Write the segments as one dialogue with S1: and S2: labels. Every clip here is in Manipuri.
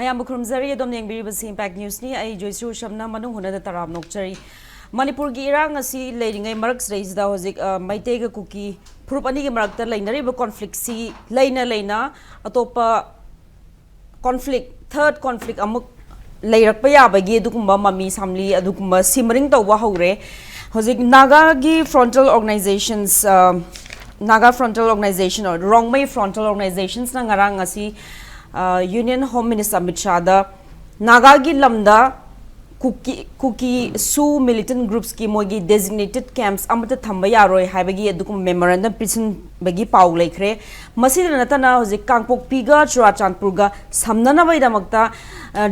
S1: Mayam Bukrumzari, Dominic Biribas Impact News ni, I Joyce Shamna, Manung Huna, the Taram Nokchari. Manipur Girang, a sea lading a marks raised the Hozik, might take a cookie, Purpani Marakta, Lina, conflict, sea, Lena, Atopa conflict, third conflict, Amuk Lairapaya, Bagi, Dukumba, Mami, Samli, Adukuma, simmering to Wahore, Hozik Naga frontal organizations, Naga frontal organization or Wrongmay frontal organizations, Nangarang, a sea. Union Home Minister Amit Shah Nagagi Lamda KUKI SoO militant groups ki mogi designated camps amata thamba yaroi haibagi adukum memorandum prison bagi pau laikre masida natana hozik kangpok piga churachandpur ga samnana bai damakta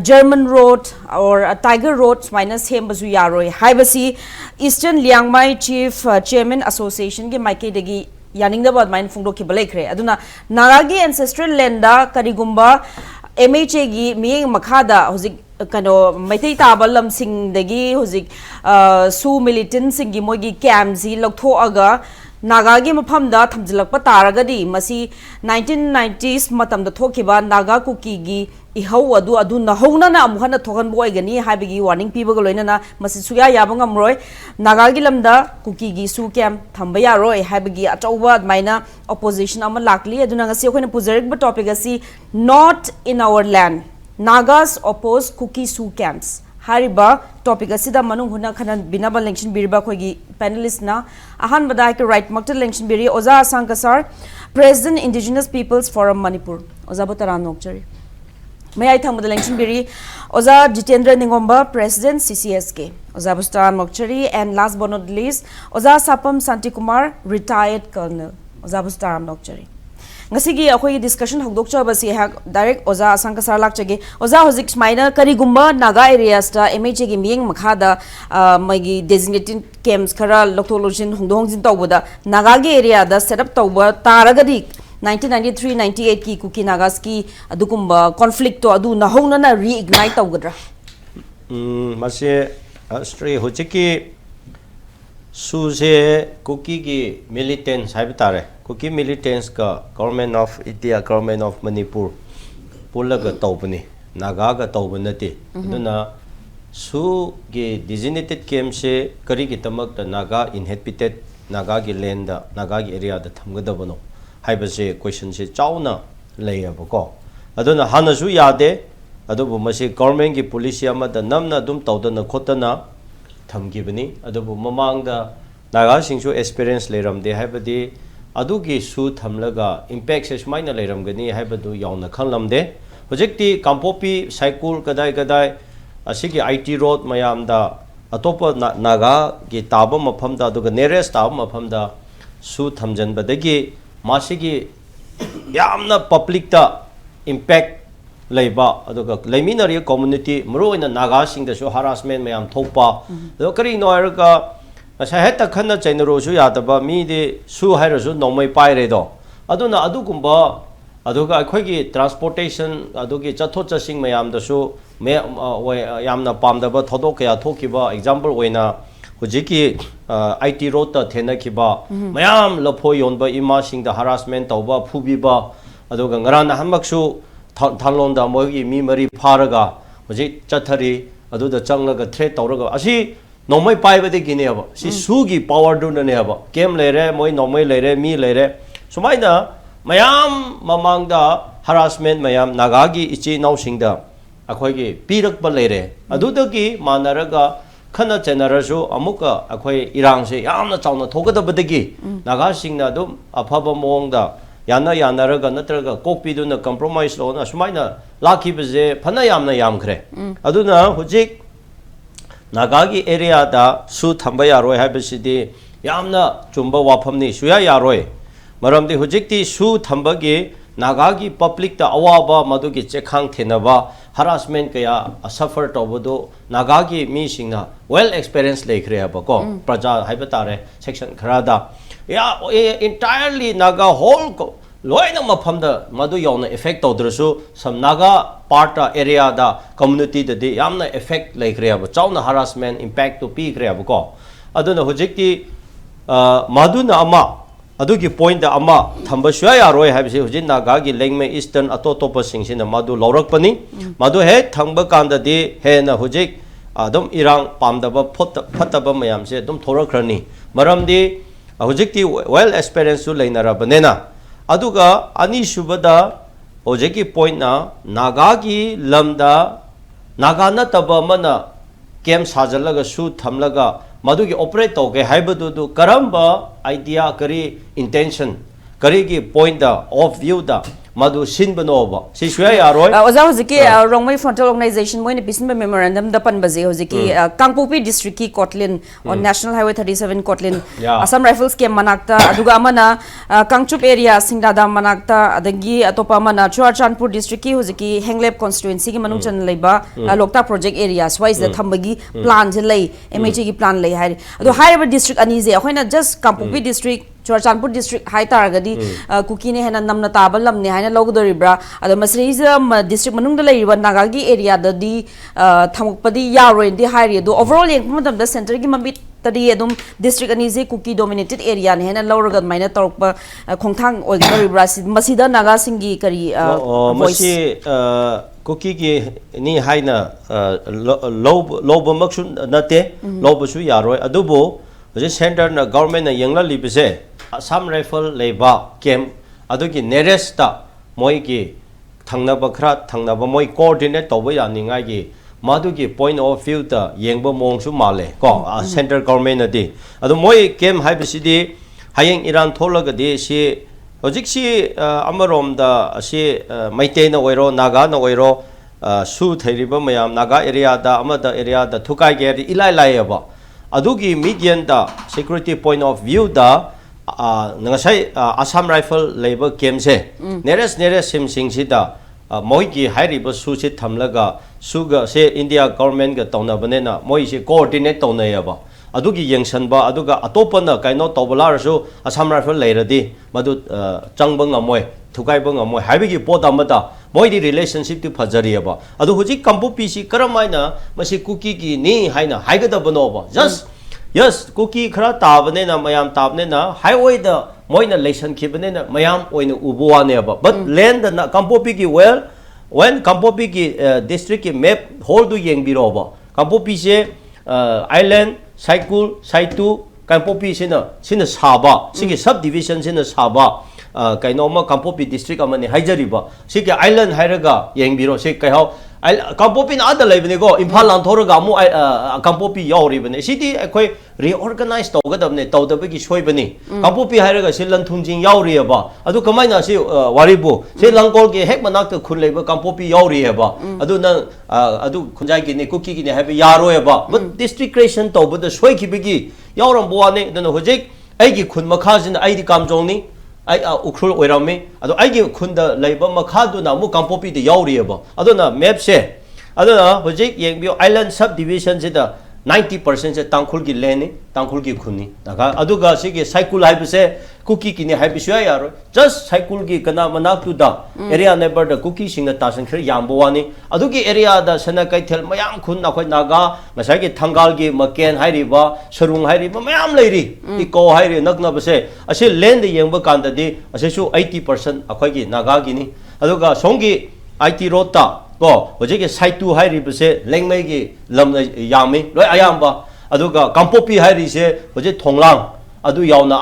S1: German road or Tiger road minus hem bazu yaroi haibasi Eastern Liangmai chief chairman association ge maike degi Yaning the bad mind Fundo Kibalekre. Aduna Nagagi ancestral lenda Karigumba MHA Ming Makada Hozik Kano Mate Tabalam Sing Degi Hozik SoO militants Singi Mogi Kamzi Lokto Aga Nagagi Mapamda Tamzilak Pataragadi Masi 1990s Matam the Tokiba Naga KUKI Iho Adu Aduna Honana Muhana Tokan Boy Gani Habigi warning people Golena Masisuya Yabangam Roy Nagagi Lamda KUKI SoO Camp Tambaya Roy Habigi Atawa Mina opposition Amalakli Aduna Siokana Puzerik but topic not in our land. Nagas oppose KUKI SoO camps. Hariba topic asida manung huna khanan binaba election biriba khogi panelist na ahan badai ke right makta election biri oza sankasar President Indigenous Peoples Forum Manipur oza botaran nokchari may I thang election biri oza Jitendra Ningomba President CCSK oza botaran nokchari and last but not least oza Sapam Santi Kumar retired colonel oza botaran nokchari Ngasigi akhoi discussion hokdok cha basi ha direct oza sankasar lakchage oza hozik maina karigumba naga areas ta MHA gi miyeng makhada magi designated camps khara loktolojin hongdongjin tawboda naga gi area da set up tawba taragadi 1993-98 ki KUKI nagas ki adukumba conflict to adu na hongna na reignite tawgadra
S2: mase astri hojiki SoO se KUKI gi militants haibtare KUKI militants ka government of India, government of Manipur, Pulaga Taubani, Nagaga Taubanati, Duna SoO ge designated camps Karikitamak the Naga inhabited Nagagi land, Nagagi area the Tamgadabano. Hibase question se Chauna layer boko. Aduna Hanazu Yade, Adobu Masi government gi policia the Namna Dum Taudana Kotana, Tamgibani, Adobu Mamang the Naga Singsu experience leram de Habadi. Adugi SoO thamlaga impact se sumaina leiramgani haibadu yauna khanlamde hojekti kampopi cycle kadai asigi IT road mayamda atopa naga gi taba mafamda aduga nearest taba mafamda SoO thamjanbadagi masigi yamna public ta impact leiba aduga leiminari community mroina naga singda so harassment mayam thokpa do kari noiraga Saheta Kana Generosu Yataba, me the SoO Hirasu, no my pyredo. Aduna Adukumba, Aduga Quagi transportation, Aduki Chatocha Sing Mayam the SoO, Yamna Pamdaba, Todoka, Tokiba, example when Hujiki IT Rota Tenakiba, Mayam Lapoyon by imaging the harassment of Pubiba, Adugangarana Hamaksu, Talonda Mogi, Mimari Paraga, Hujik Chatari, Adu the Changaga threat Toraga. Ashi no my pie with the Guinea. She Sugi power do the neighbor. Came later, moi no my later, me later. So Maida, Mayam Mamang the harassment, Mayam Nagagi Ichi now sing the Akwagi, Pirak Balere. Adudagi, Manaraga, Kana Generasu, Amuka, Aquay Iran say, Yam the town of Toga the Badagi. Nagasing Nadum, a papa mong the Yana Yanaraga, Natraga, Kopiduna compromise law, Asmaina, Lucky Baze, Panayamna Yamkre. Aduna, Hujik. Nagagi area da SoO thambaya roi habisidi yamna chumba waphamni suya yaroi maramdi hujikti SoO thambagi Nagagi public da awaba madugi chekhang thenaba harassment kaya suffer tobodo Nagagi mi singna well experienced lekre abako praja haibatare section kharada ya entirely Naga whole loina mafamda madu yawna effect tawdrasu some Naga part area da community da de yamna effect laikre aba chawna harassment impact to pi kre aba ko aduna hojikti maduna ama adugi point da ama thamba shwa ya roi habisi hujin naga gi lengme eastern atotopa singsina madu lorak pani madu he thangba kanda di he na hujik adum irang pamdaba phataba mayam se dum thorakrani maramdi hujik ti well experience su leinara banena aduga ani shubada hujiki point na naga gi lamda naga na taba mana kem sajalaga su thamlaga madugi operate toge haibadu du karamba idea kari intention kari gi point da of view da madu sinbanoba si shwe ya roi
S1: oza hojiki rongmai frontal organization moine pisinba memorandum da panbaje hojiki kangpopi district ki kotlin on national highway 37 kotlin assam rifles ke manakta aduga amana kangchup area singdada manakta adagi atopa amana chuarchanpur district ki hojiki henglep constituency ki manung chan leiba lokta project areas wise da thambagi plan je lei mh ki plan lei hai adu higher district ani je ahoina just kangpopi district chuarchanpur district hai taragadi kuki ne hena namna tabal lamne haina logdoribra adu masriza district manung da leiba nagagi area da di thamukpadi yaroi di hairi do overall yeng madam da center gi mabit tadi edum district ani je kuki dominated area ne hena lawraga maina torpa khongthang oigdoribra masida naga singi kari
S2: voice kuki gi ni haina lob maksun nate lobasu yaroi adubo je center na government na yengla libise Assam rifle leba kem adugi nearest ta moi gi thangnaba khra thangnaba moi coordinate toba yaninga gi madugi point of view ta yengba mongsu male ko center government adi adu moi kem haibisidi hayeng iran tholaga de si hojik si amarom da si maite na oiro naga na oiro su thairiba mayam naga area da amada area da thukai ge ilai lai aba adugi median da security point of view da nangasai Assam rifle labor game se nearest sim sing sida moi gi hairiba su si thamlaga suga se India government ga tawna banena moi si coordinate tawna yaba adugi yengsan ba aduga atopana kaino tawbala su Assam rifle leiradi madu changbang amoi thukai bang amoi haibigi poda mata moi di relationship ti phajari yaba adu huji kampu pc karamaina masi kuki gi ni haina haigada banoba just yes kuki khara tabane na mayam tabne na highway da moina lesson khibane na mayam oina ubuane ba but land na kampopi ki well when kampopi ki district ki map hold du yeng biro ba kampopi se island cycle saitu kampopi sina saba sigi subdivision sina saba kainoma kampopi district amani haijariba sigi island hairaga yeng biro se kai how kampopi na ada leibne go imphal lan thoraga mu kampopi yauri bane sidi akoi reorganize togadabne tawdabagi soibani kampopi hairaga silan thunjing yauri ba adu kamaina si waribu se langkol ge hek manak ta khun leiba kampopi yauri ba adu na adu khunjai gi ne kuki gi ne have yaro ba but district creation tawbada soi khibigi yauram boane dana hojik aigi khun makhajin aidi kamjongni ai ukhul oirami ado aigi khunda leiba makhadu na mu kampopi de yauri ba adona map se adona hojik yengbio island subdivision se da 90% se tangkhul gi leni tangkhul gi khuni daga aduga sigi cycle haibse kuki kini haibisya yaro just cycle gi kana manak tu da area neighbor da kuki singna tasan khre yambo wani adugi area da sana kaithel mayam khun na khoi naga masai gi thangal gi maken hairiba sarung hairiba mayam leiri iko hairi nakna base ase land yengba kanda di ase su 80% akhoi gi naga gi ni aduga songi IT road ta go hojike saitu hairi base lengmei gi lam yami loi ayamba aduga kampopi hairi se hoje thonglang adu yauna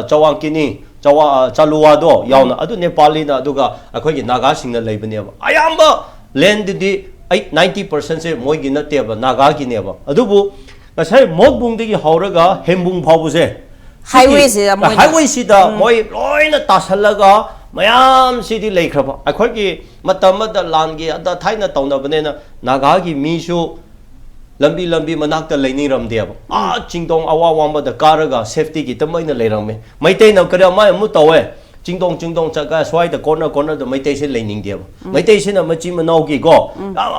S2: chawang kini chawa chaluwa do yauna adu nepali na aduga akhoi gi naga singna leibane ba ayamba land di 90% se moi gi nate ba naga gi ne ba adubu ngasai modbung de gi hauraga hembung phabu se highway si da moi loina tasalaga mayam city leikraba akhoi gi matamada langi ada thaina tawna banena naga gi misu lambi manakta leini ramde chingdong awa wamba da karaga safety gi tamaina leirame maitei na kara mai mu tawe chingdong chaka swai da corner da maitei se leining de maitei se na machi manau gi go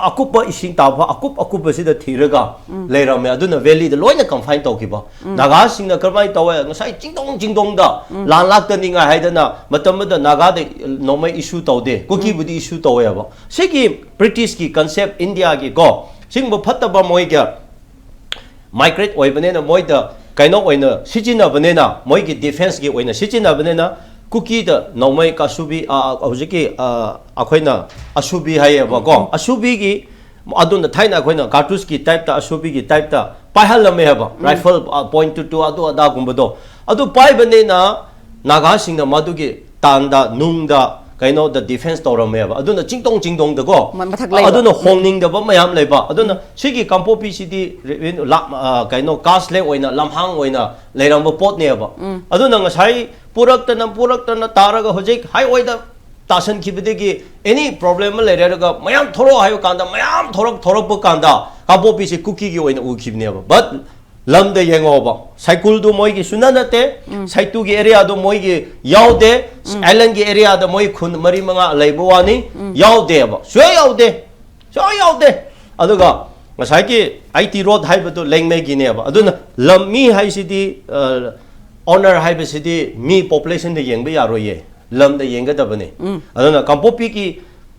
S2: akupa ising ta ba akupa se da thiraga leirame aduna valley da loina confine to ki ba naga sing na karmai tawe ngasai chingdong da lan lak ta ninga haidana matamada naga de nomai issue tawde kuki budi issue tawe ba segi british ki concept india gi go singbo phattaba moi kya migrate oibane na moi da kaino oina sijina banena moi ki defense ki oina sijina banena kuki da nomai ka subi hojiki akoina asubi haye ba ko asubi ki aduna thaina akoina cartridge ki type ta asubi ki type ta paihal me ba rifle .22 adu ada gumbado adu pai banena naga sing na madu ki tanda nungda kaino the defense tower me ba aduna jingdong da go aduna hongning da ba mayam lei ba aduna sigi kampo pcd kaino cast le oina lamhang oina leiram ba pot ne ba aduna ngasai purak taraga hojik hai oida tasan kibidegi any problem leiraga mayam thoro hayo kanda mayam thorok bu kanda kampo pc cookie gi oina u kibne ba but lamda yengo ba cycle do moi gi sunanate saitu gi area do moi gi yaude island gi area do moi khun mari manga leibo wani yaude ba so yaude aduga ngasai gi it road haiba do lengme gi ne ba aduna lammi haisidi honor haibasidi mi population de yengba yaroye lam de yenga dabane aduna kampopi ki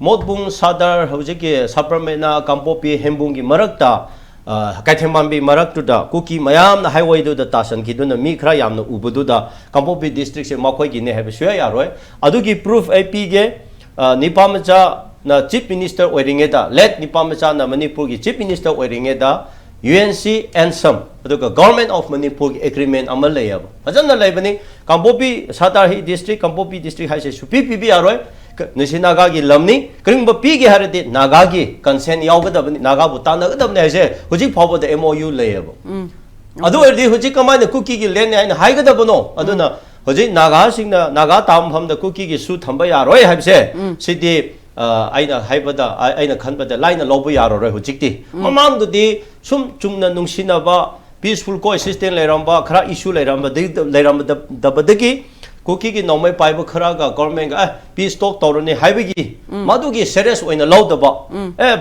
S2: modbung sadar hojike saprmena kampopi hembung gi marakta kaithemambi maraktu da kuki mayam na highway do da tasan ki duna mi khra yamna ubudu da kampopi district se makhoi gi ne habe shwe yaroi adugi proof ap ge nipamacha na chief minister oiringe da let nipamacha na manipur gi chief minister oiringe da UNC and some government of Manipur agreement amal layab ajana laibani kampopi satar district kampopi district hai se supi pi aroi nisinaga gi lamni kringba pi ge harade naga gi consent yawgadabani naga butana gadabne ase hujik phawba de MOU layab adu erdi hujik kamai kuki gi len ai haigadabano aduna hujik naga singna naga tampham da kuki gi su thamba yaroi haibse sidi aina haibada aina khanbada laina lobu yaroi hujikti mamang dudi sum chungna nungsinaba peaceful coexistence leiramba khara issue leiramba dabadagi kuki gi nomai paiba khara ga government ga peace talk torone haibagi madugi serious oina lawdaba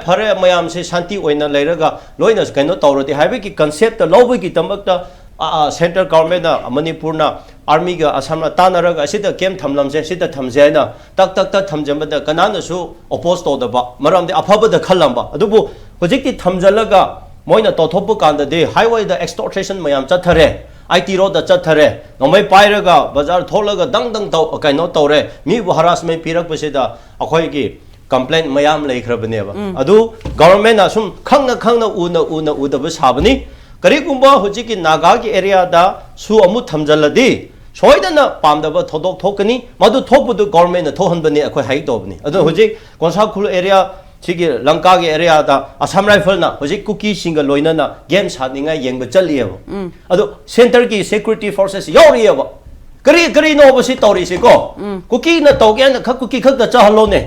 S2: phare mayam se shanti oina leiraga loina kaino torodi haibagi concept lawbagi tamakta central government na Manipur na army ga Assam na tanaraga sida kem thamlamse sida thamje na tak thamjambada kanana su oppose to da ba maramde afabada khallamba adubu hojikti thamjalaga moina tothopu kanda de highway da extortion mayam chathare IT road da chathare nomai pairaga bazar tholaga dang to kaino tore mi bu harassment pirak basida akhoi gi complaint mayam leikhrabaneba adu government na sum khangna una ba sabani karigumba hojiki naga gi area da su amu thamjaladi soidana pamdaba thodok thokani madu thokbudu government na thohanbani akhoi hai dobni adu hojik konsa khul area sigi lanka gi area da Assam rifle na hojik kuki singa loina na game saninga yengba chalieba adu center gi security forces yorieba kari no basi tori se ko kuki na togen na kuki khak da chahalone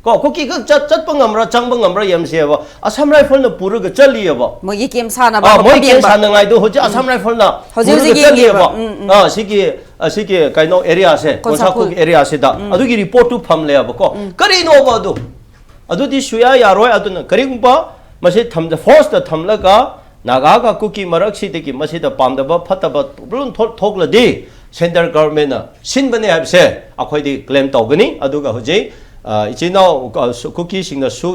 S2: ko kuki khak chat pangamra changbangam yamseba Assam rifle na puraga chalieba
S1: mo ye game sana ba
S2: mo game sana ngai do hoji Assam rifle na hoji chalieba sigi kaino area se konsa khul area se da adu gi report tu phamleba ko kari no ba do adudi suya yaroi aduna karigumba mase thamja force da thamlaga naga ga kuki marak si deki mase da pamdaba phataba bulun thokladi central government na sinbane habse akhoi di claim tawgani aduga hoje ichino kuki singna su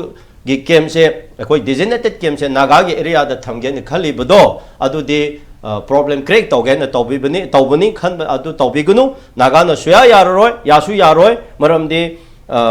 S2: gi kem se akhoi designated kem se naga gi area da thamge ni khali bodo adudi problem create tawgen na tawbani khan adu tawbigunu naga na suya yaroi yasu yaroi maramdi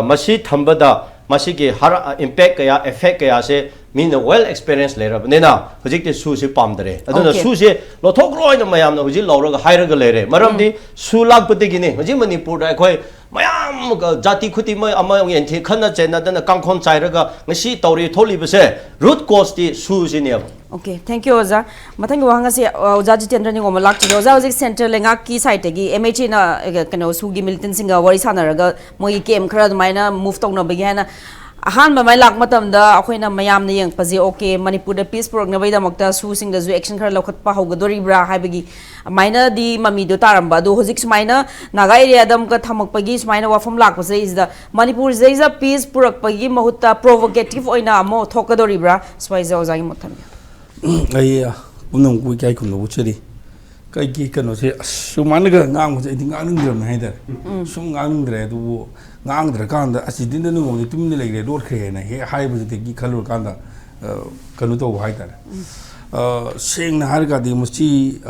S2: masi thambada masigi har impact kaya effect kaya se min well experience lera nena hojik su se pamdare aduna su se lothok roi na mayam na hojik lawraga hairaga lere maramdi su lak putigini hojik manipur da khoi mayam jati khuti ma ama yen khana chena dana kangkhon chairaga ngasi tori tholi bese root cause ti su se ne
S1: okay thank you oza mathang wanga se oza jitendra ni ngoma lak oza hojik center lenga ki site gi MH na kano su gi militant singa wari sanaraga moi kem khara maina move tong na begana ahan ba mai lak matam da akhoina mayam na yang paje okay manipur da peace program na baida makta su sing da ju action khara lokhat pa hogadori bra haibagi maina di mami do taramba do hojik smaina naga area dam ka thamak pagi smaina wafam lak pase is da manipur is a peace purak pagi mahutta provocative oina amo thokadori bra swaiza ozagi motham
S3: ai unam ku kai kun no cheri kai ki kano se sumana ga ngang se ngang ngram hai da sum ngang dre du ngang dre kan da asi din no ngom tum ni legre dor khe na he hai bu te ki khalur kan da kanu to hai da seng na har ga di musi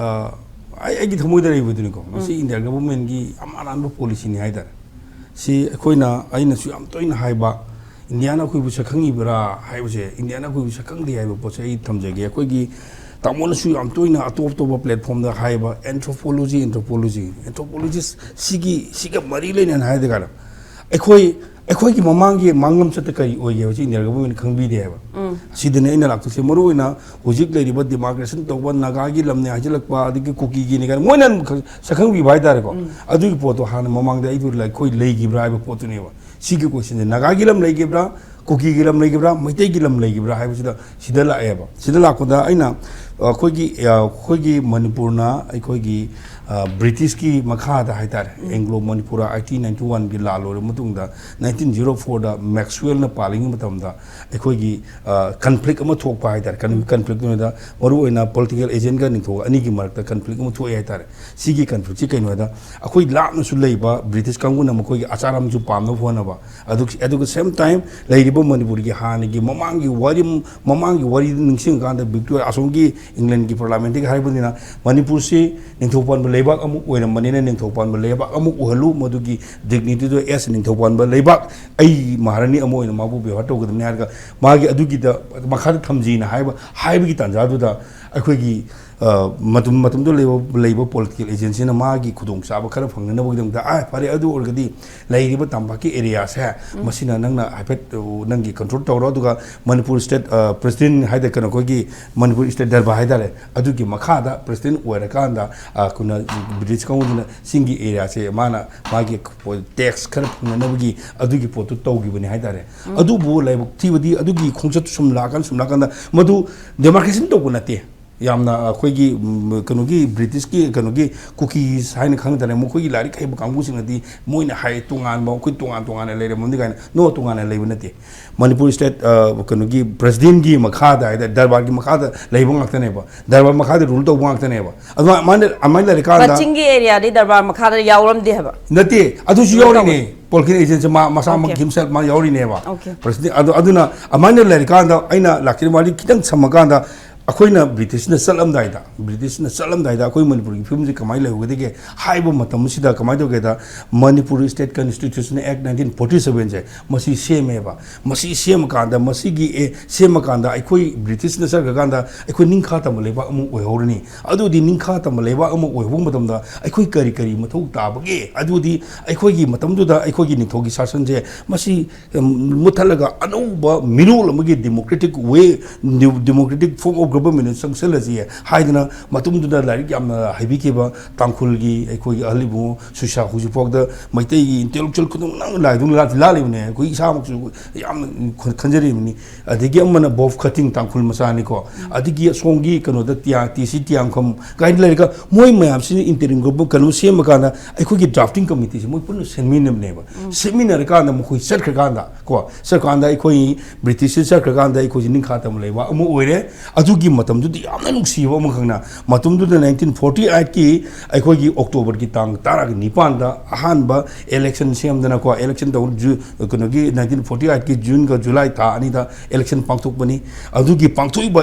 S3: ꯑꯩꯒꯤ ꯊꯃꯣꯏꯗ ꯂꯩꯕꯗꯨꯅꯤꯀꯣ ꯃꯁꯤ ꯏꯟꯗꯤꯌꯥ ꯒꯚꯔꯟꯃꯦꯟꯠꯒꯤ ꯌꯥꯝ ꯑꯔꯥꯟꯕ ꯄꯣꯂꯤꯁꯤꯅꯤ ꯍꯥꯏꯇꯥꯔꯦ ꯁꯤ ꯑꯩꯈꯣꯏꯅ ꯑꯩꯅꯁꯨ ꯌꯥꯝ ꯇꯣꯏꯅ ꯍꯥꯏꯕ ꯏꯟꯗꯤꯌꯥꯅ ꯑꯩꯈꯣꯏꯕꯨ ꯁꯛꯈꯪꯉꯤꯕ꯭ꯔꯥ ꯍꯥꯏꯕꯁꯦ ꯏꯟꯗꯤꯌꯥꯅ ꯑꯩꯈꯣꯏꯕꯨ ꯁꯛꯈꯪꯗꯦ ꯍꯥꯏꯕ ꯄꯣꯠꯁꯦ ꯑꯩ ꯊꯝꯖꯒꯦ ꯑꯩꯈꯣꯏꯒꯤ ꯇꯥꯃꯣꯅꯁꯨ ꯌꯥꯝ ꯇꯣꯏꯅ ꯑꯇꯣꯞ ꯑꯇꯣꯞꯄ ꯄ꯭ꯂꯦꯠꯐꯣꯝꯗ ꯍꯥꯏꯕ ꯑꯦꯟꯊ꯭ꯔꯣꯄꯣꯂꯣꯖꯤꯁ ꯁꯤꯒ ꯃꯔꯤ ꯂꯩꯅꯅ ꯍꯥꯏꯔꯒ ꯑꯩꯈꯣꯏꯒꯤ ꯃꯃꯥꯡꯒꯤ ꯃꯥꯡꯂꯝꯆꯠꯇ ꯀꯔꯤ ꯑꯣꯏꯒꯦ ꯍꯥꯏꯕꯁꯤ ꯏꯟꯗꯤꯌꯥ ꯒꯚꯔꯟꯃꯦꯟꯠ ꯈꯪꯕꯤꯗꯦ ꯍꯥꯏꯕ ꯁꯤꯗꯅꯦ ꯑꯩꯅ ꯂꯥꯛꯇꯣꯏꯁꯦ ꯃꯔꯨꯑꯣꯏꯅ ꯍꯧꯖꯤꯛ ꯂꯩꯔꯤꯕ ꯗꯤꯃꯥꯔꯀꯦꯁꯟ ꯇꯧꯕ ꯅꯥꯒꯥꯒꯤ ꯂꯝꯅꯦ ꯍꯥꯏꯖꯤꯜꯂꯛꯄ ꯑꯗꯒꯤ ꯀꯨꯀꯤꯒꯤꯅꯤ ꯀꯥꯏꯅ ꯃꯣꯏꯅ ꯁꯛꯈꯪꯕꯤꯕ ꯍꯥꯏꯇꯥꯔꯦꯀꯣ ꯑꯗꯨꯒꯤ ꯄꯣꯠꯇꯣ ꯍꯥꯟꯅ ꯃꯃꯥꯡꯗ ꯑꯩꯈꯣꯏ ꯂꯩꯈꯤꯕ꯭ꯔꯥ ꯍꯥꯏꯕ ꯄꯣꯠꯇꯨꯅꯦꯕ ꯁꯤꯒꯤ ꯀꯣꯏꯁꯟꯁꯦ ꯅꯥꯒꯥꯒꯤ ꯂꯝ ꯂꯩꯈꯤꯕ꯭ꯔꯥ ꯀꯨꯀꯤꯒꯤ ꯂꯝ ꯂꯩꯈꯤꯕ꯭ꯔꯥ ꯃꯩꯇꯩꯒꯤ ꯂꯝ ꯂꯩꯈꯤꯕ꯭ꯔꯥ ꯍꯥꯏꯕꯁꯤꯗ ꯁꯤꯗ ꯂꯥꯛꯑꯦꯕ ꯁꯤꯗ ꯂꯥꯛꯄꯗ ꯑꯩꯅ ꯑꯩꯈꯣꯏꯒꯤ ꯃꯅꯤꯄꯨꯔꯅ ꯑꯩꯈꯣꯏꯒꯤ ꯕ꯭ꯔꯤꯇꯤꯁꯀꯤ ꯃꯈꯥꯗ ꯍꯥꯏꯇꯥꯔꯦ ꯑꯦꯡꯒ꯭ꯂꯣ ꯃꯅꯤꯄꯨꯔ 1891ꯒꯤ ꯂꯥꯜ ꯂꯣꯏꯔꯕ ꯃꯇꯨꯡꯗ 1904ꯗ ꯃꯦꯛꯁꯋꯦꯜꯅ ꯄꯥꯜꯂꯤꯉꯩ ꯃꯇꯝꯗ ꯑꯩꯈꯣꯏꯒꯤ ꯀꯟꯐ꯭ꯂꯤꯛ ꯑꯃ ꯊꯣꯛꯄ ꯍꯥꯏꯇꯥꯔꯦ ꯀꯟꯐ꯭ꯂꯤꯛꯇꯨꯗ ꯃꯔꯨꯑꯣꯏꯅ ꯄꯣꯂꯤꯇꯤꯀꯦꯜ ꯑꯦꯖꯦꯟꯠꯒ ꯅꯤꯡꯊꯧ ꯑꯅꯤꯒꯤ ꯃꯔꯛꯇ ꯀꯟꯐ꯭ꯂꯤꯛ ꯑꯃ ꯊꯣꯛꯑꯦ ꯍꯥꯏꯇꯥꯔꯦ ꯁꯤꯒꯤ ꯀꯟꯐ꯭ꯂꯤꯛꯁꯤ ꯀꯩꯅꯣ ꯍꯥꯏꯗ ꯑꯩꯈꯣꯏ ꯂꯥꯞꯅꯁꯨ ꯂꯩꯕ ꯕ꯭ꯔꯤꯇꯤꯁ ꯀꯥꯡꯕꯨꯅ ꯃꯈꯣꯏꯒꯤ ꯑꯆꯥꯔ ꯑꯃꯁꯨ ꯄꯥꯝꯅꯕ ꯍꯣꯠꯅꯕ ꯑꯗꯨꯒ ꯁꯦꯝ ꯇꯥꯏꯝ ꯂꯩꯔꯤꯕ ꯃꯅꯤꯄꯨꯔꯒꯤ ꯍꯥꯟꯅꯒꯤ ꯃꯃꯥꯡꯒꯤ ꯋꯥꯔꯤꯗ ꯅꯤꯡꯁꯤꯡꯉꯀꯥꯟꯗ ꯚꯤꯛꯇꯣꯔꯤꯌꯥ ꯑꯁꯣꯝꯒꯤ ꯏꯪꯂꯦꯟꯒꯤ ꯄꯥꯔꯂꯥꯃꯦꯟꯠꯇꯒꯤ ꯍꯥꯏꯕꯅꯤꯅ ꯃꯅꯤꯄꯨꯔꯁꯤ ꯅꯤꯡꯊꯧ ꯄꯥꯟꯕ ꯂꯩꯕꯥꯛ ꯑꯃ ꯑꯣꯏꯔꯝꯕꯅꯤꯅ ꯅꯤꯡꯊꯧ ꯄꯥꯟꯕ ꯂꯩꯕꯥꯛ ꯑꯃ ꯑꯣꯏꯍꯜꯂꯨ ꯃꯗꯨꯒꯤ ꯗꯤꯒꯅꯤꯇꯤꯗꯨ ꯑꯦꯁ ꯅꯤꯡꯊꯧ ꯄꯥꯟꯕ ꯂꯩꯕꯥꯛ ꯑꯩ ꯃꯍꯥꯔꯥꯅꯤ ꯑꯃ ꯑꯣꯏꯅ ꯃꯥꯕꯨ ꯕꯦꯕꯥꯔ ꯇꯧꯒꯗꯕꯅꯤ ꯍꯥꯏꯔꯒ ꯃꯥꯒꯤ ꯑꯗꯨꯒꯤꯗ ꯃꯈꯥꯗ ꯊꯝꯖꯤꯅ ꯍꯥꯏꯕꯒꯤ ꯇꯥꯟꯖꯥꯗꯨꯗ ꯑꯩꯈꯣꯏꯒꯤ ꯃꯇꯝꯗꯨꯗ ꯂꯩꯕ ꯄꯣꯂꯤꯇꯤꯀꯦꯜ ꯑꯦꯖꯦꯟꯁꯤꯅ ꯃꯥꯒꯤ ꯈꯨꯗꯣꯡꯆꯥꯕ ꯈꯔ ꯐꯪꯅꯅꯕꯒꯤꯗꯃꯛꯇ ꯐꯔꯦ ꯑꯗꯨ ꯑꯣꯏꯔꯒꯗꯤ ꯂꯩꯔꯤꯕ ꯇꯝꯄꯥꯛꯀꯤ ꯑꯦꯔꯤꯌꯥꯁꯦ ꯃꯁꯤꯅ ꯅꯪꯅ ꯍꯥꯏꯐꯦꯠ ꯅꯪꯒꯤ ꯀꯟꯇ꯭ꯔꯣꯜ ꯇꯧꯔꯣ ꯑꯗꯨꯒ ꯃꯅꯤꯄꯨꯔ ꯁ꯭ꯇꯦꯠ ꯄ꯭ꯔꯦꯁꯤꯗꯦꯟꯠ ꯍꯥꯏꯗꯤ ꯀꯩꯅꯣ ꯑꯩꯈꯣꯏꯒꯤ ꯃꯅꯤꯄꯨꯔ ꯁ꯭ꯇꯦꯠ ꯗꯔꯕꯥꯔ ꯍꯥꯏꯇꯥꯔꯦ ꯑꯗꯨꯒꯤ ꯃꯈꯥꯗ ꯄ꯭ꯔꯦꯁꯤꯗꯦꯟꯠ ꯑꯣꯏꯔꯀꯥꯟꯗ ꯑꯩꯈꯣꯏꯅ ꯕ꯭ꯔꯤꯇꯤꯁ ꯀꯥꯡꯕꯨꯗꯨꯅ ꯁꯤꯡꯒꯤ ꯑꯦꯔꯤꯌꯥꯁꯦ ꯃꯥꯒꯤ ꯇꯦꯛꯁ ꯈꯔ ꯐꯪꯅꯅꯕꯒꯤ ꯑꯗꯨꯒꯤ ꯄꯣꯠꯇꯨ ꯇꯧꯈꯤꯕꯅꯤ ꯍꯥꯏꯇꯥꯔꯦ ꯑꯗꯨꯕꯨ ꯂꯥꯏꯕꯛ ꯊꯤꯕꯗꯤ ꯑꯗꯨꯒꯤ ꯈꯣꯡꯆꯠ ꯁꯨꯝ ꯂꯥꯛꯀꯥꯟꯗ ꯃꯗꯨ ꯗꯦꯃꯥꯔꯀꯦꯁꯟ ꯇꯧꯕ ꯅꯠꯇꯦ ꯌꯥꯝꯅ ꯑꯩꯈꯣꯏꯒꯤ ꯀꯩꯅꯣꯒꯤ ꯕ꯭ꯔꯤꯇꯤꯁꯀꯤ ꯀꯩꯅꯣꯒꯤ ꯀꯨꯀꯤꯁ ꯍꯥꯏꯅ ꯈꯪꯗꯔꯦ ꯃꯈꯣꯏꯒꯤ ꯂꯥꯏꯔꯤꯛ ꯍꯩꯕ ꯀꯥꯡꯕꯨꯁꯤꯡꯅꯗꯤ ꯃꯣꯏꯅ ꯍꯥꯏ ꯇꯣꯉꯥꯟꯕ ꯑꯩꯈꯣꯏ ꯇꯣꯉꯥꯟꯅ ꯂꯩꯔꯝꯃꯝꯅꯤ ꯀꯥꯏꯅ ꯇꯣꯉꯥꯟꯅ ꯂꯩꯕ ꯅꯠꯇꯦ ꯃꯅꯤꯄꯨꯔ ꯁ꯭ꯇꯦꯠ ꯀꯩꯅꯣꯒꯤ ꯄ꯭ꯔꯦꯁꯤꯗꯦꯟꯠꯒꯤ ꯃꯈꯥꯗ ꯍꯥꯏꯇꯥꯔꯦ ꯗꯔꯕꯥꯔꯒꯤ ꯃꯈꯥꯗ ꯂꯩꯕ ꯉꯥꯛꯇꯅꯦꯕ ꯗꯔꯕꯥꯔ ꯃꯈꯥꯗ ꯔꯨꯜ ꯇꯧꯕ ꯉꯥꯛꯇꯅꯦꯕ ꯑꯗꯨꯃꯥꯏꯅ ꯂꯩꯔꯀꯥꯟꯗ
S1: ꯆꯤꯡꯒꯤ ꯑꯦꯔꯤꯌꯥꯗꯤ ꯗꯔꯕꯥꯔ ꯃꯈꯥꯗ ꯌꯥꯎꯔꯝꯗꯦ ꯍꯥꯏꯕ
S3: ꯅꯠꯇꯦ ꯑꯗꯨꯁꯨ ꯌꯥꯎꯔꯤꯅꯦ ꯄꯣꯂꯤꯇꯤꯀꯦꯜ ꯑꯦꯖꯦꯟꯁꯤ ꯃꯁꯥꯃꯛ ꯍꯤꯝꯁꯦꯜꯐ ꯃꯥ ꯌꯥꯎꯔꯤꯅꯦꯕ ꯑꯗꯨꯅ ꯑꯗꯨꯃꯥꯏꯅ ꯂꯩꯔꯀꯥꯟꯗ ꯑꯩꯅ ꯂꯥꯛꯈꯤꯕ ꯋꯥꯔꯤ ꯈꯤꯇꯪ ꯁꯝꯃꯀꯥꯟꯗ ꯑꯩꯈꯣꯏꯅ ꯕ꯭ꯔꯤꯇꯤꯁꯅ ꯆꯠꯂꯝꯗꯥꯏꯗ ꯑꯩꯈꯣꯏ ꯃꯅꯤꯄꯨꯔꯒꯤ ꯐꯤꯕꯝꯁꯤ ꯀꯃꯥꯏꯅ ꯂꯩꯍꯧꯒꯗꯒꯦ ꯍꯥꯏꯕ ꯃꯇꯝꯁꯤꯗ ꯀꯃꯥꯏꯅ ꯇꯧꯒꯦꯗ ꯃꯅꯤꯄꯨꯔ ꯁ꯭ꯇꯦꯠ ꯀꯟꯁꯇꯤꯇ꯭ꯌꯨꯁꯟ ꯑꯦꯛ 1947ꯁꯦ ꯃꯁꯤ ꯁꯦꯝꯃꯦꯕ ꯃꯁꯤ ꯁꯦꯝꯃꯀꯥꯟꯗ ꯁꯦꯝꯃꯀꯥꯟꯗ ꯑꯩꯈꯣꯏ ꯕ꯭ꯔꯤꯇꯤꯁꯅ ꯆꯠꯈ꯭ꯔꯀꯥꯟꯗ ꯑꯩꯈꯣꯏ ꯅꯤꯡꯈꯥ ꯇꯝꯕ ꯂꯩꯕꯥꯛ ꯑꯃ ꯑꯣꯏꯍꯧꯔꯅꯤ ꯑꯗꯨꯗꯤ ꯅꯤꯡꯈꯥ ꯇꯝꯕ ꯂꯩꯕꯥꯛ ꯑꯃ ꯑꯣꯏꯍꯧꯕ ꯃꯇꯝꯗ ꯑꯩꯈꯣই ꯀꯔꯤ ꯃꯊꯧ ꯇꯥꯕꯒꯦ ꯑꯗꯨꯗꯤ ꯑꯩꯈꯣꯏꯒꯤ ꯃꯇꯝꯗꯨꯗ ꯑꯩꯈꯣꯏꯒꯤ ꯅꯤꯡꯊꯧꯒꯤ ꯁꯥꯁꯟꯁꯦ ꯃꯁꯤ ꯃꯨꯠꯊꯠꯂꯒ ꯑꯅꯧꯕ ꯃꯤꯔꯣꯜ ꯑꯃꯒꯤ ꯗꯦꯃꯣꯀ꯭ꯔꯦꯇꯤꯛ ꯐꯣꯔꯝ ꯑꯣꯐ ꯒꯚꯔꯟꯃꯦꯟꯠ ꯆꯪꯁꯤꯜꯂꯁꯤ ꯍꯥꯏꯗꯅ ꯃꯇꯨꯡꯗꯨꯗ ꯂꯥꯏꯔꯤꯛ ꯌꯥꯝꯅ ꯍꯩꯕꯤꯈꯤꯕ ꯇꯥꯡꯈꯨꯜꯒꯤ ꯑꯩꯈꯣꯏꯒꯤ ꯑꯍꯜ ꯏꯕꯨꯡꯉꯣ ꯁꯨꯁꯥ ꯍꯧꯖꯤꯛꯐꯥꯎꯗ ꯃꯩꯇꯩꯒꯤ ꯏꯟꯇꯦꯂꯦꯛꯆꯨꯋꯦꯜ ꯈꯨꯗꯤꯡꯃꯛ ꯂꯥꯏꯗꯨꯅ ꯂꯥꯜꯂꯤꯕꯅꯦ ꯑꯩꯈꯣꯏ ꯏꯁꯥꯃꯛꯁꯨ ꯌꯥꯝꯅ ꯈꯟꯖꯔꯤꯕꯅꯤ ꯑꯗꯒꯤ ꯑꯃꯅ ꯕꯣꯞ ꯈꯇꯤꯡ ꯇꯥꯡꯈꯨꯜ ꯃꯆꯥꯅꯤꯀꯣ ꯑꯗꯒꯤ ꯑꯁꯣꯝꯒꯤ ꯀꯩꯅꯣꯗ ꯇꯤ.ꯁꯤ. ꯇꯤꯌꯥꯡꯈꯝ ꯀꯥꯏꯅ ꯂꯩꯔꯒ ꯃꯣꯏ ꯃꯌꯥꯝꯁꯤꯅ ꯏꯟꯇꯔꯤꯝ ꯒ꯭ꯔꯨꯞ ꯀꯩꯅꯣ ꯁꯦꯝꯃꯀꯥꯟꯗ ꯑꯩꯈꯣꯏꯒꯤ ꯗ꯭ꯔꯥꯐꯇꯤꯡ ꯀꯃꯤꯇꯤꯁꯦ ꯃꯣꯏ ꯄꯨꯟꯅ ꯁꯦꯝꯃꯤꯟꯅꯕꯅꯦꯕ ꯁꯦꯝꯃꯤꯟꯅꯔꯀꯥꯟꯗ ꯃꯈꯣꯏ ꯆꯠꯈ꯭ꯔꯀꯥꯟꯗ ꯑꯩꯈꯣꯏ ꯕ꯭ꯔꯤꯇꯤꯁꯁꯤ ꯆꯠꯈ꯭ꯔꯀꯥꯟꯗ ꯑꯩꯈꯣꯏꯁꯤ ꯅꯤꯡꯈꯥ ꯇꯝꯕ ꯂꯩꯕꯥꯛ ꯑꯃ ꯑꯣꯏꯔꯦ ꯑꯗꯨꯒꯤ ꯃꯇꯝꯗꯨꯗꯤ ꯌꯥꯝꯅ ꯅꯨꯡꯁꯤꯕ ꯑꯃꯈꯛꯅ ꯃꯇꯝꯗꯨꯗ 1948ꯀꯤ ꯑꯩꯈꯣꯏꯒꯤ ꯑꯣꯛꯇꯣꯕꯔꯒꯤ ꯇꯥꯡ 19ꯗ ꯑꯍꯥꯟꯕ ꯑꯦꯂꯦꯛꯁꯟ ꯁꯦꯝꯗꯅꯀꯣ ꯑꯦꯂꯦꯛꯁꯟ ꯇꯧ ꯀꯩꯅꯣꯒꯤ 1948ꯀꯤ ꯖꯨꯟꯒ ꯖꯨꯂꯥꯏ ꯊꯥ ꯑꯅꯤꯗ ꯑꯦꯂꯦꯛꯁꯟ ꯄꯥꯡꯊꯣꯛꯄꯅꯤ ꯑꯗꯨꯒꯤ ꯄꯥꯡꯊꯣꯛꯏꯕ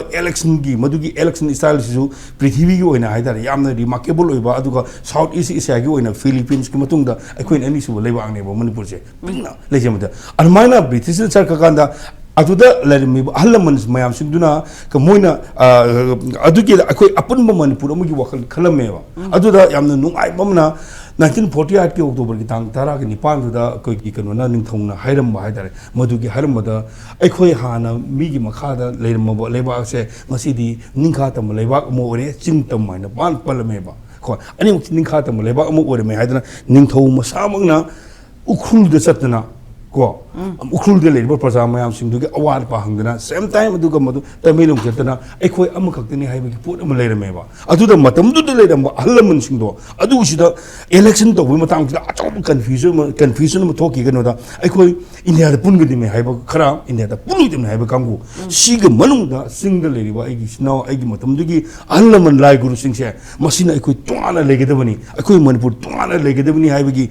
S3: ꯃꯗꯨꯒꯤ ꯑꯦꯂꯦꯛꯁꯟ ꯁ꯭ꯇꯥꯏꯜꯁꯤꯁꯨ ꯄ꯭ꯔꯤꯊꯤꯕꯤꯒꯤ ꯑꯣꯏꯅ ꯍꯥꯏꯇꯥꯔꯦ ꯌꯥꯝꯅ ꯔꯤꯃꯥꯔꯀꯦꯕꯜ ꯑꯣꯏꯕ ꯑꯗꯨꯒ ꯁꯥꯎꯠ ꯏꯁ ꯑꯦꯁꯤꯌꯥꯒꯤ ꯑꯣꯏꯅ ꯐꯤꯂꯤꯄꯤꯟꯁꯀꯤ ꯃꯇꯨꯡꯗ ꯑꯩꯈꯣꯏꯅ ꯑꯅꯤꯁꯨꯕ ꯂꯩꯕꯥꯛꯅꯦꯕ ꯃꯅꯤꯄꯨꯔꯁꯦ ꯄꯤꯛꯅ ꯂꯩꯖꯕꯗ ꯑꯗꯨꯃꯥꯏꯅ ꯕ꯭ꯔꯤꯇꯤꯁꯅ ꯆꯠꯈ꯭ꯔꯀꯥꯟꯗ ꯑꯗꯨꯗ ꯂꯩꯔꯝꯃꯤꯕ ꯑꯍꯜ ꯂꯃꯟ ꯃꯌꯥꯝꯁꯤꯡꯗꯨꯅ ꯃꯣꯏꯅ ꯑꯗꯨꯒꯤ ꯑꯩꯈꯣꯏ ꯑꯄꯨꯟꯕ ꯃꯅꯤꯄꯨꯔ ꯑꯃꯒꯤ ꯋꯥꯈꯜ ꯈꯜꯂꯝꯃꯦꯕ ꯑꯗꯨꯗ ꯌꯥꯝꯅ ꯅꯨꯡꯉꯥꯏꯕ ꯑꯃꯅ 1948ꯀꯤ ꯑꯣꯛꯇꯣꯕꯔꯒꯤ ꯇꯥꯡ 19ꯗꯨꯗ ꯑꯩꯈꯣꯏꯒꯤ ꯀꯩꯅꯣꯅ ꯅꯤꯡꯊꯧꯅ ꯍꯥꯏꯔꯝꯕ ꯍꯥꯏꯇꯥꯔꯦ ꯃꯗꯨꯒꯤ ꯍꯥꯏꯔꯝꯕꯗ ꯑꯩꯈꯣꯏ ꯍꯥꯟꯅ ꯃꯤꯒꯤ ꯃꯈꯥꯗ ꯂꯩꯔꯝꯃꯕ ꯂꯩꯕꯥꯛꯁꯦ ꯉꯁꯤꯗꯤ ꯅꯤꯡꯈꯥ ꯇꯝꯕ ꯂꯩꯕꯥꯛ ꯑꯃ ꯑꯣꯏꯔꯦ ꯆꯤꯡ ꯇꯝ ꯍꯥꯏꯅ ꯄꯜꯂꯝꯃꯦꯕ ꯑꯅꯤꯃꯛꯁꯤ ꯅꯤꯡꯈꯥ ꯇꯝꯕ ꯂꯩꯕꯥꯛ ꯑꯃ ꯑꯣꯏꯔꯝꯃꯦ ꯍꯥꯏꯗꯅ ꯅꯤꯡꯊꯧ ꯃꯁꯥꯃꯛꯅ ꯎꯈ꯭ꯔꯨꯜꯗ ꯆꯠꯇꯅ ꯎꯈ꯭ꯔꯨꯜꯗ ꯂꯩꯔꯤꯕ ꯄ꯭ꯔꯖꯥ ꯃꯌꯥꯝꯁꯤꯡꯗꯨꯒꯤ ꯑꯋꯥꯠ ꯑꯄꯥ ꯍꯪꯗꯅ ꯁꯦꯝ ꯇꯥꯏꯝ ꯑꯗꯨꯒ ꯇꯃꯦꯡꯂꯣꯡ ꯆꯠꯇꯅ ꯑꯩꯈꯣꯏ ꯑꯃꯈꯛꯇꯅꯤ ꯍꯥꯏꯕꯒꯤ ꯄꯣꯠ ꯑꯃ ꯂꯩꯔꯝꯃꯦꯕ ꯑꯗꯨꯗ ꯃꯇꯝꯗꯨꯗ ꯂꯩꯔꯝꯕ ꯑꯍꯜ ꯂꯃꯟꯁꯤꯡꯗꯣ ꯑꯗꯨꯁꯤꯗ ꯑꯦꯂꯦꯛꯁꯟ ꯇꯧꯕꯒꯤ ꯃꯇꯥꯡꯁꯤꯗ ꯑꯆꯧꯕ ꯀꯟꯐ꯭ꯌꯨꯖꯟ ꯑꯃ ꯊꯣꯛꯈꯤ ꯀꯩꯅꯣꯗ ꯑꯩꯈꯣꯏ ꯏꯟꯗꯤꯌꯥꯗ ꯄꯨꯟꯒꯗꯕꯅꯤ ꯍꯥꯏꯕ ꯈꯔ ꯏꯟꯗꯤꯌꯥꯗ ꯄꯨꯟꯂꯣꯏꯗꯕꯅꯤ ꯍꯥꯏꯕ ꯀꯥꯡꯕꯨ ꯁꯤꯒꯤ ꯃꯅꯨꯡꯗ ꯆꯤꯡꯗ ꯂꯩꯔꯤꯕ ꯑꯩꯒꯤ ꯏꯆꯤꯟꯅꯥꯎ ꯑꯩꯒꯤ ꯃꯇꯝꯗꯨꯒꯤ ꯑꯍꯜ ꯂꯃꯟ ꯂꯥꯏ ꯒꯨꯔꯨꯁꯤꯡꯁꯦ ꯃꯁꯤꯅ ꯑꯩꯈꯣꯏ ꯇꯣꯉꯥꯟꯅ ꯂꯩꯒꯗꯕꯅꯤ ꯑꯩꯈꯣꯏ ꯃꯅꯤꯄꯨꯔ ꯇꯣꯉꯥꯟꯅ ꯂꯩꯒꯗꯕꯅꯤ ꯍꯥꯏꯕꯒꯤ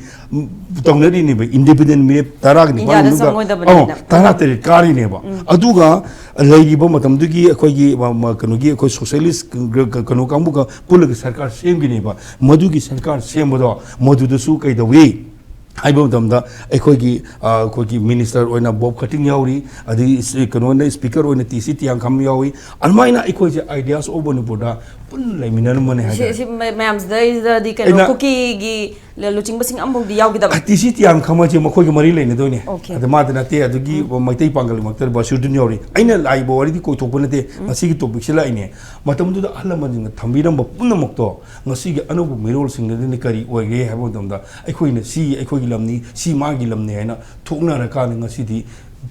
S3: ꯇꯧꯅꯔꯤꯅꯦꯕ independent minute 10
S1: India da sangoi da bani na.
S3: Tara teri kari ne ba. Aduga lagi ba matam dugi akoi gi kanu akoi socialist kanu kambu ka pulag sarkar sem gi ne ba. Madu gi sarkar sem ba madu da su kai da we. Haibam damda akhoi minister oina bob cutting yauri adi kanu na speaker oina tc tiang kham yauri almaina akhoi je ideas oboni boda pun lai minan mane ha
S1: si ma'am da di kanu cookie gi luching basing ambong di yaw gi da
S3: tc tiang khama je makhoi gi mari lai ne do ne ada ma da te adugi maitai pangal maktar ba shudun yauri aina lai bo wari di koi thokpa nate ngasi gi topic sila ine matam du da alaman jing thambiram ba pun makto ngasi gi anubu mirol sing ne kari oige haibam damda akhoi ne si akhoi lamni si magi lamni haina thokna ra ka ngasi di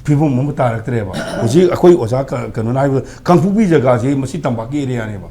S3: phibum mum tarak treba hoji akhoi oja ka kanu nai kangpubi jaga je masi tambaki area ne ba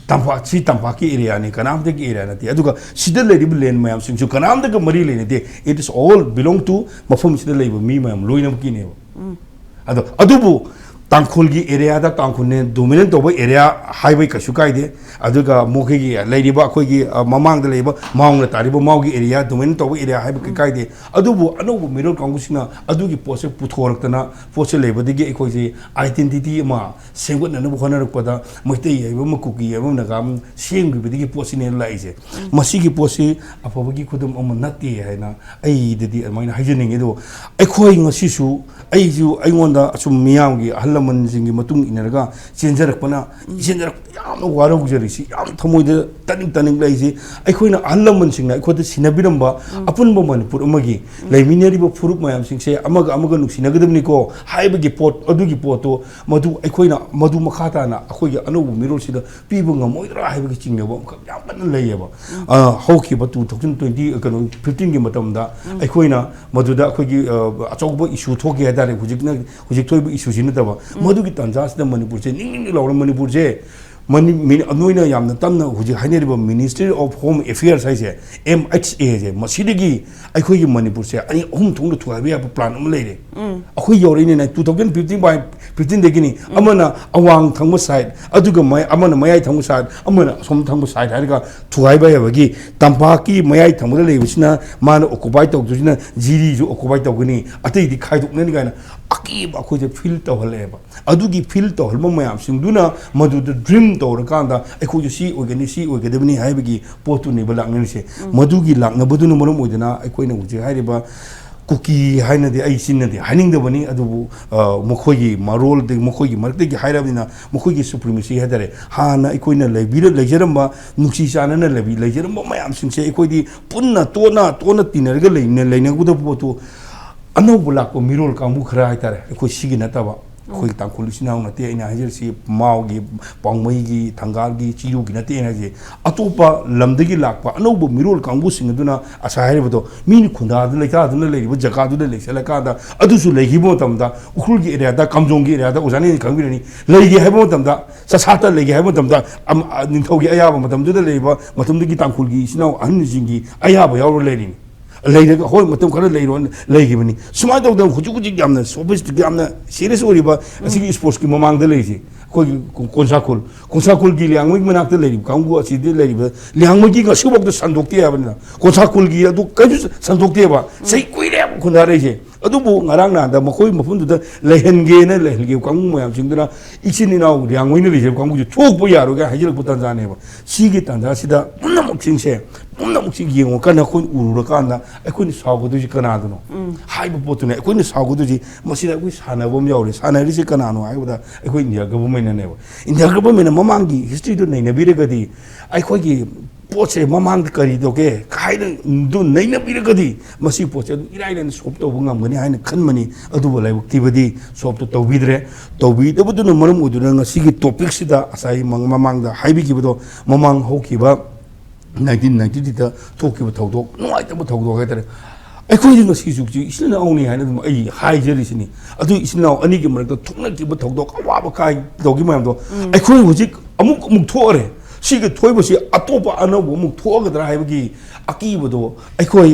S3: tampak si tambaki area ne kanam de area na ti aduga sidal lady len mayam sing su kanam de mari le ne de it is all belong to mafum sidal lay mi mayam loinam ki ne ba adubu tangkhulgi area da tangkhune dominant over area highway ka shukai de aduga mokhi gi leiba khoi gi mamang da leiba maung la tariba maugi area dominant over area highway kai de adubu anobu middle kangusina adugi pose puthoraktana pose leiba de gi khoi ji identity ma sengut na bu khona rakpada moitei yaiba makuki yaiba nagam sengbi bi gi pose ne laise masi gi pose apabagi khudum am nati haina ai de maina haijening edo ai khoi ngasi su ai ju ai ngonda asum miyam gi man singi matung inaraga chenjarak pana chenjarak yam warok jerisi yam thamoi de taning laisi aikoina allaman singna aikoda sinabiramba apunba manipur amagi laimineri ba furup mayam singse amaga nuksinagadamni ko haibagi pot adugi poto madu aikoina madu makhata na akoigi anobu mirol sida pibu ngamoidra haibagi chingneba yam ban layeba hauki ba 2020 kano 15 gi matamda aikoina maduda akoigi achogba issue thoki hadare hujik thoibu issue sinataba मधुकी तंजास मनपुर से निंग लौर मनपुर से अनोइना यामना तमना हुजि हाइनेरिबा मिनिस्ट्री ऑफ होम अफेयर्स हाइसे MHA जे मसिदिगी अखोइगी मनपुर से अनि अहुम थोंग थुआबे या प्लान अम लेरे अखोइ योरिने 2015 बाय 15 देगिनी अमना अवांग थंग साइड अदुगा मय अमना मयाइ थंग साइड अमना सोम थंग साइड हाइगा थुआइबा याबगी तंपाकी मयाइ थंग लेबिसना माना ऑक्युपाई तौजुना जीरी जो ऑक्युपाई तौगनी अतैदि खाइदोकननि गायना अकीब अखोइजे फील तौहलेबा अदुगी फील तौहलम मयाम सिंगदुना मदुद ड्रीम तौरकांदा अखोइजे सी ओइगदबनी हाइबगी पोतुनि बलांगनिसे मदुगी लांगबदुना मरम ओइदना अखोइना उजे हाइरिबा कुकी हाइनदे आई सिनदे हाइनिंगदबनी अदुबु मखोइगी मारोल दे मखोइगी मरतेगी हाइराबिना मखोइगी सुप्रीमेसी हादरे हाना अखोइना लेजरम्बा नुक्सी चानना लेजरम्बा मयाम सिंसे अखोइदी पुन्ना तोना तिनरगा लेनगुदा पोतु अनौब लाको मिरोल कांबु खरा हाइतारे अखोइ सिगी नतबा अखोइ तांखुलिसिनाउ नते इना हाजिरसी माउगी पांगमईगी थंगालगी चिरुगी नते हाजे अतोपा लमदगी लाकपा अनौब मिरोल कांबु सिंगदुना असा हाइबदो मिनि खुंदादु लेकादुना लेरिबो जगादुना लेसलकादा अदुसु लेगिबो तमदा उखुलगी एरियादा कामजोंगी एरियादा ओजानि खंगिरनि लेगी हाइबो तमदा ससाता लेगी हाइबो तमदा निंथौगी अयाबा मतमदुदा लेबा मतमदगी तांखुलगी सिनाउ अहनजिंगी अयाबा यावरो लेरिनि लेरगा होय मतम खरा लेरोन लेगिबनी सुमाय तौदम हुजुगुजि यामना सोफिस्टिक यामना सीरियस ओरिबा असिगी स्पोर्ट्स की ममांगदा लेजि कोई कोंसाकुल की लियांगमि मनाकता लेरि कांगु असिदि लेरिबा लियांगमि की गसुबक संदोक्ति याबना कोंसाकुल की अदु कजु संदोक्ति बा सै कुइरे खुंदा रेजे अदुबु ngarang na da makoi mafun da lehenge na lehelge kamu mayam singduna ichini na liangmoi na leje kamu ju thokbu yaro ga hajil putan jane ba sigi tanda sida punamuk singse punamuk sing yengo kana khoi urura kana akoi ni sagodu ji kana duno haibu potune akoi ni sagodu ji masida akoi sana bom yaure sana ri ji kana no aibu da akoi india government na ne ba india government na mamangi history do nei na bire gadi akoi gi पोचे ममांग करी दोके खाइद दु नैना बिरगदी मसी पोचे इराइलन सोप तो ngam हाइन खनमनी अदुबो लाइबक्तिबदी सोप तो तौबीदबदु मरम उदुना ngasi टॉपिक सिदा असai ममांग दा हाइबिगिबदो ममांग होकिबा 1990 दा थोकिबो थौदोक नुआइतबो थौदोक हाइतरे अखोइदि ngasi जुगजि इसिना औनि हाइन आई हाइजरिसिनी अदु इसिना अनि के मरक थोकनकिबो थौदोक अवाबा काय दोगि मयमदो अखोइ हुजिक अमुक थोरे सिगे थोइबसी अतोपा अनबो मुक थोगदरा हाइबगी अकीबदो अखोइ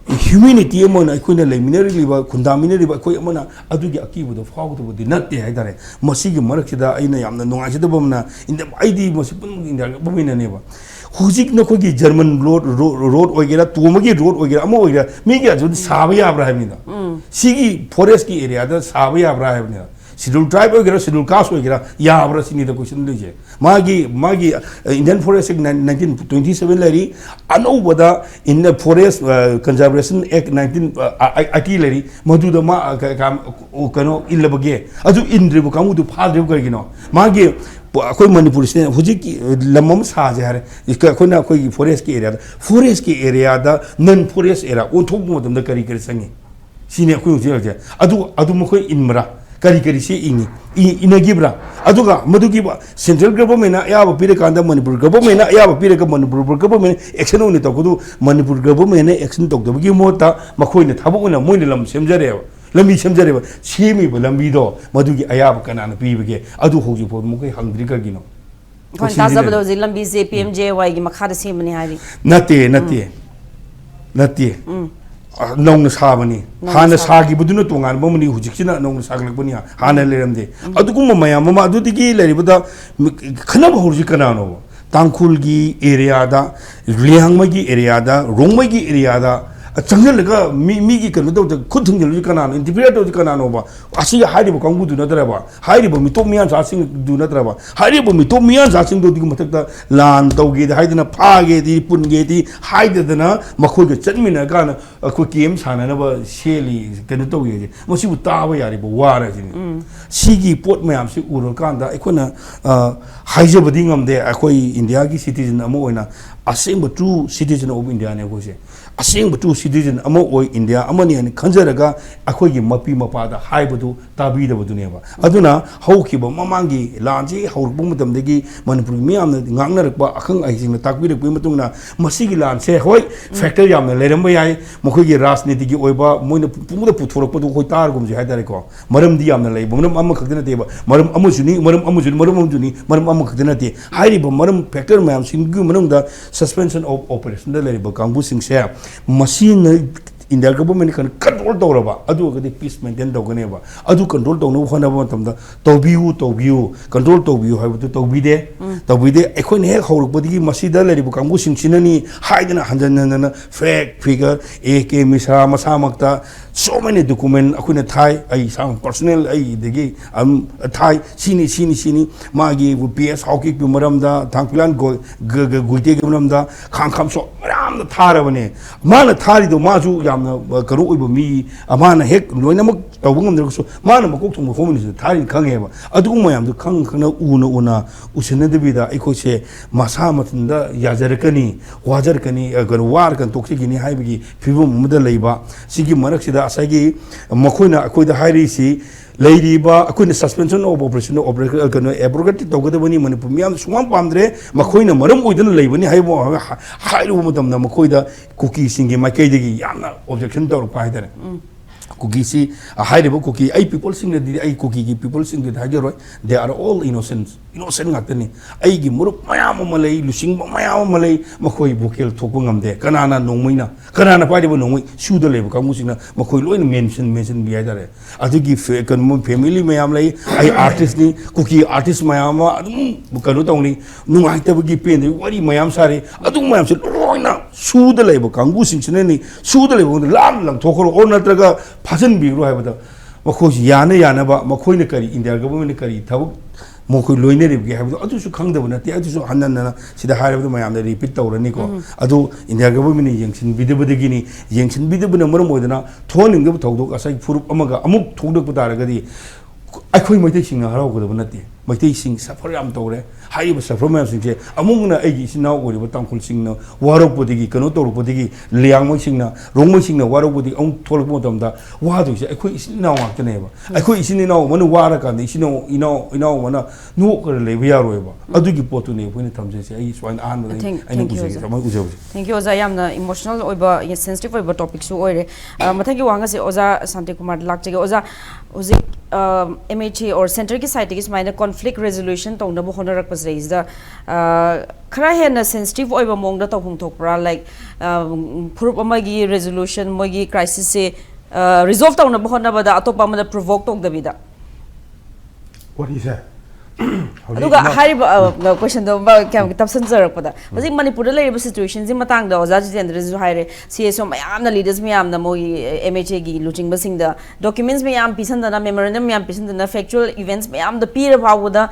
S3: humanity amona akoina leiminari liba khundaminari ba koi amona adugi akibudo fawdubudi natte haidare masigi maraksida aina yamna nungaisida bomna inda aidi masipun inda bomina neba hujik na kogi German road oigera tumagi road oigera amo oigera migi ajud sabaya abrahimida sigi forest ki area da sabaya abrahimida schedule tribe oigera schedule caste oigera ya abra sini da question leje magi Indian Forest Act 1927 lari anobada in the Forest Conservation Act 1980 lari maduda ma kano illabage adu indribu kamudu phadribu kagino magi akoi Manipur se hujik lamam saje hare iska koina koi forest ki area da non forest area on thok modam da kari sangi sine akoi je adu mokoi inmra kari se inagibra aduga madugi central government na ya pire kanda Manipur government na ya pire ka Manipur government action oni to kudu Manipur government na action to gi mota makoi na thabu na moi lam semjare lambi semjare semi lambi do madugi ayab kana na pibege adu hoji pod mukai hangdri ka gino
S1: kon tazabdo ji lambi se PMJY gi makhada semani hari
S3: nati nong sabani hana sagi buduna tongan bomani hujikina nong saglakbani hana leramde adugum mayam mama adudigi leribada khana bahurji kana no tangkhulgi area da liangmagi area da rongmagi area da changal mi kanu do khudung jelu kana no interpret do kana no ba asi hairibo kangu du nadra ba hairibo mi to miyan sa sing du nadra ba hairibo mi to miyan sa sing do dig matak lan tawge da haidina phage di punge di haidana makhoi ga chanmina kana ko kem sana na ba sheli kanu to ye mosi bu ta ba yari bo wara jini sigi pot mayam si uro kanda ikona haije badi ngamde akoi India gi citizen amo oina asing true citizen of India ne ko se asing true citizen amo oi India amani ani khanjaraga akoi gi mapi mapada haibadu tabi da badune ba aduna hauki ba mamangi lanji haurbu mutam degi Manipur miyam na ngangna rakba akhang aijing na takbi rakbi matungna masigi lan se hoi factor yam na leram ba yai mokoi gi rajniti gi oiba moina pumuda puthorok padu hoi tar gum ji haidare ko maram di yam na lei maram amma khadina te ba maram amu juni maram amma khadina te hairi ba maram factor mayam singu manung da suspension of operation da lei ba kangbu sing se machine India government can control Doraba, Adu peace maintain Doganeva, Adu control Dono Hanabatam, Tobiu, control Tobiu, have to Tobide, Tobide, Equine Horbody, Masida, Leribukamu, Sinani, hiding a hundred fake figure, AK Misa, Masamakta, so many documents, Akuna Thai, I sound personnel, the gay, a Thai, Sini, Magi, PS, Hockey, Maramda, Tankilan, Guite Gamamda, can't come so around the Taravane, Mana Tari, the Mazu. Karo ibo mi amana hek loina mak tawung amder so mana makok thong phom ni tharin khangeba adu mayam du khang khana una usena de bida iko se masa matunda yajarakani wajarkani agar war kan tokse gini haibigi phibum mudal leiba sigi marak sida asagi makoina akoida hairi si Lady-ba, ako na suspension of operation of abrogate Togadabani, Manipumiam, Swamp Andre, Makoina, Maram Udan Labani, Hairu Madam Makoida, Cookie singing Makadi, Yana, objection to Python. Cookie see a hideable cookie. I people sing the I cookie, people sing the Hajaroi, they are all innocent Atani. I give Muruk Mayama Malay, Lushing Mayama Malay, Makoi Bukil Tokungam there, Kanana no Mina, Kanana Padi no shoot the label, Kamusina, Makoi mention Biadare. I to give family Mayamlay, I artist ni, cookie artist Mayama, Bukanut only, no I never give pain, what Mayam Sari, I do Mayam said, Roina, shoot the label, Kangusin Chinani, shoot the label, the Lam Toko or Natraga. Pasan biru hai bata makoi yana ba makoi ne kari India government ne kari thabu makoi loine re ge hai bata adu su khang da bana te adu su hanan na sida hai bata mayam da repeat tawrani ko adu India government ne yengsin bidebade gini yengsin bidebana maram oidana thoning da thawdok asai furup amaga amuk thogdok putara gadi akhoi maitei singa harau ko da bana te maitei sing safar yam tawre hai ba safar mayam sing se amungna agi sinau ori ba tangkhul singna warok podigi kano torok podigi liang mo singna rongmo singna warok podigi ong tholok mo tamda wa do se akhoi isinau ngakne ba akhoi isinau manu wara ka ni sinau inau mana nu ko le ba yaroi ba adugi potu ne phone thamje se ai swain an ba ai nu kuse sama kuse
S1: thank you oza yamna emotional oiba sensitive oiba topic su oire mathagi wanga se oza Santi Kumar lakche oza MHA or center ki side ki smaina conflict resolution tong na bo honarak pas reis da khara hena sensitive oi ba mong da tawhum thokpra like phurup amagi resolution mogi crisis se resolve tong na bo honaba da atopa ma da provoke tong da bida
S4: what is that
S1: aduga hariba question do ba kam tapsan jarak pada hojik manipur da leriba situation ji matang da oja jitendra ju haire CSO mayam na leaders mayam na moi MHA gi looting basing da documents mayam pisan da memorandum mayam pisan da factual events mayam da pira bawu da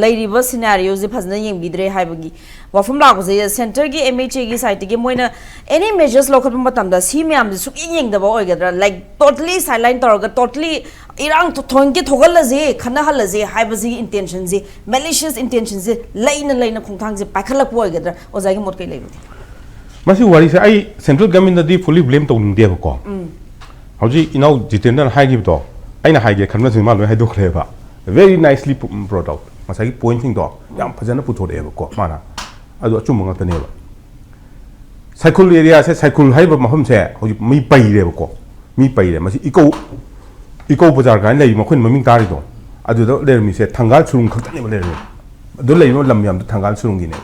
S1: leriba scenarios ji phazna yeng bidre haibagi wafum lagu je center gi MHA gi site gi moina any measures local matam da si mayam su yeng da ba oigadra like totally silent or totally irang to thongi thogal la je khana hal je haibaji intention je malicious intention je laina khongthang je pakhalak boy gadra ozai gi mot kai lebi
S4: masi wari se ai central government da fully blame to ning de ko hauji inau jitendra hai gi to aina hai ge khanma sima lo hai do khre ba very nicely brought out masai pointing to yam phajana pu thode ko mana adu achum nga tane ba cycle area se cycle hai ba mahum se hauji mi pai re ko mi pai re masi eco bazar gan lei ma khun maming tari do adu do le mi se thangal surung khak ne le re do lei no lam yam do thangal surung gi ne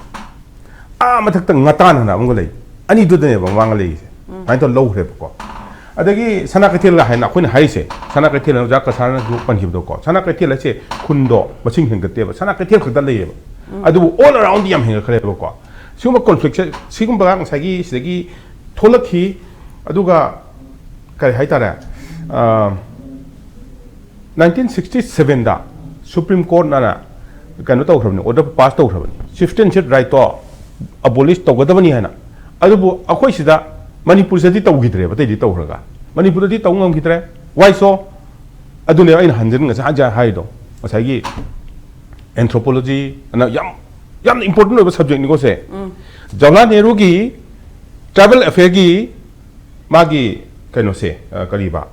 S4: ma thak tang ngata na na lei ani do de ba wang lei se ai to low re ko adagi sana ka thil la hai na khun hai se sana ka thil ja ka sana du pan hi do ko sana ka thil se khun do ba sing heng ka te ba sana ka thil khak da lei ba adu all around yam heng khare ba ko suma conflict se sigum ba ng sagi sigi tholakhi aduga kai hai ta ra 1967 da Supreme Court na kano to khrabni order pass to khrabni citizenship right to abolish to gadabani hana adubu akhoi sida Manipur se di to gidre ba di to khraga Manipur di to ngam gidre why so adune ain hanjin nga sa ja hai do asagi anthropology na yam important no subject ni ko se Jawaharlal Nehru gi travel affair gi magi kano se kariba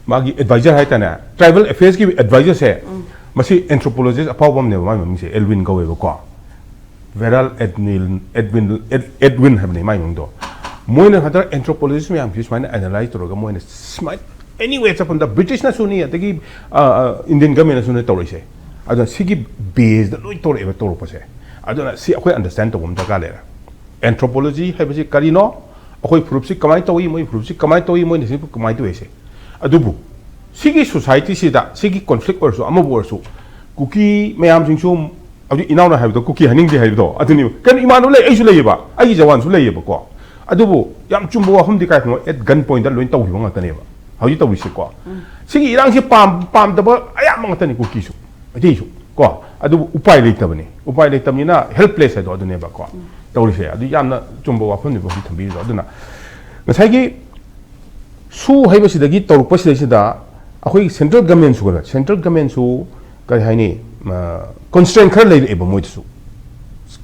S4: magi advisor hai ta na tribal affairs ki advisor se masi anthropologist apawam ne ma mi se Elwin go we ko Veral Edwin habne mai do moina hadar anthropologist me am fish mine analyze to ga moina smart anyway it's upon the British na suni atagi Indian government na suni to se adon sigi base da loi to re to pa se adon si akoi understand to da ga le anthropology hai basi kari no akoi proof si kamai to yi moi proof si kamai to yi moi ni si kamai to se adubu sigi society sida sigi conflict or so amabu or so kuki mayam sing so adu inaw na ha do kuki haning de ha do aduni kan imanu le ai su le ba ai jawan su le ba ko adubu yam chumbo wa hum di kai ko at gun point da loin taw hi nga tane ba hauji taw si ko sigi irang si pam da ba ayam nga tane kuki su adi su ko adubu upai le tabani upai le tamina helpless ha do adune ba ko taw ri se adu yam na chumbo wa hum ni ba hi thambi do aduna ngasai su hai ba sidagi torpa sida akhoi central government su ga central government su kai haini constraint khar lei ba moi su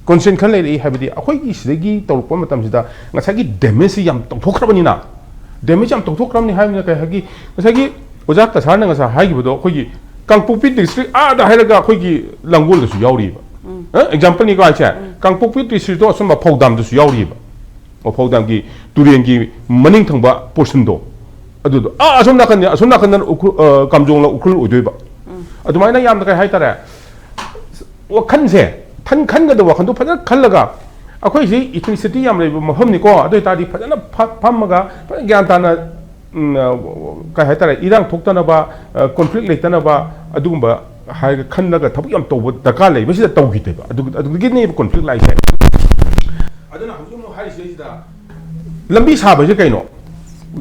S4: constraint khar lei habidi akhoi gi sidagi torpa matam sida ngasagi damage yam tokhrabani na damage yam tokhrabni haimna kai hagi ngasagi ojak ta sarna ngasa hai gi bodo akhoi gi Kangpokpi district da hairaga akhoi gi langol da su yauri ba example ni ko acha Kangpokpi district to asum ba phodam da su yauri ba o phodam gi turien gi maning thangba portion do adudo asum nakan kamjong la ukrul udoi ba adumai na yam da kai hai tare wa khan se than khan ga da wa khan do phana khallaga akhoi ji ethnicity yam le mafam ni ko adoi ta di phana phamaga gyan ta na kai hai tare irang thokta na ba conflict le ta na ba adugumba hai khan na ga thabu yam to da ka le bisi da to gi te ba adu gi ni conflict lai se aduna hujum no hai se da lambi sa ba je kai no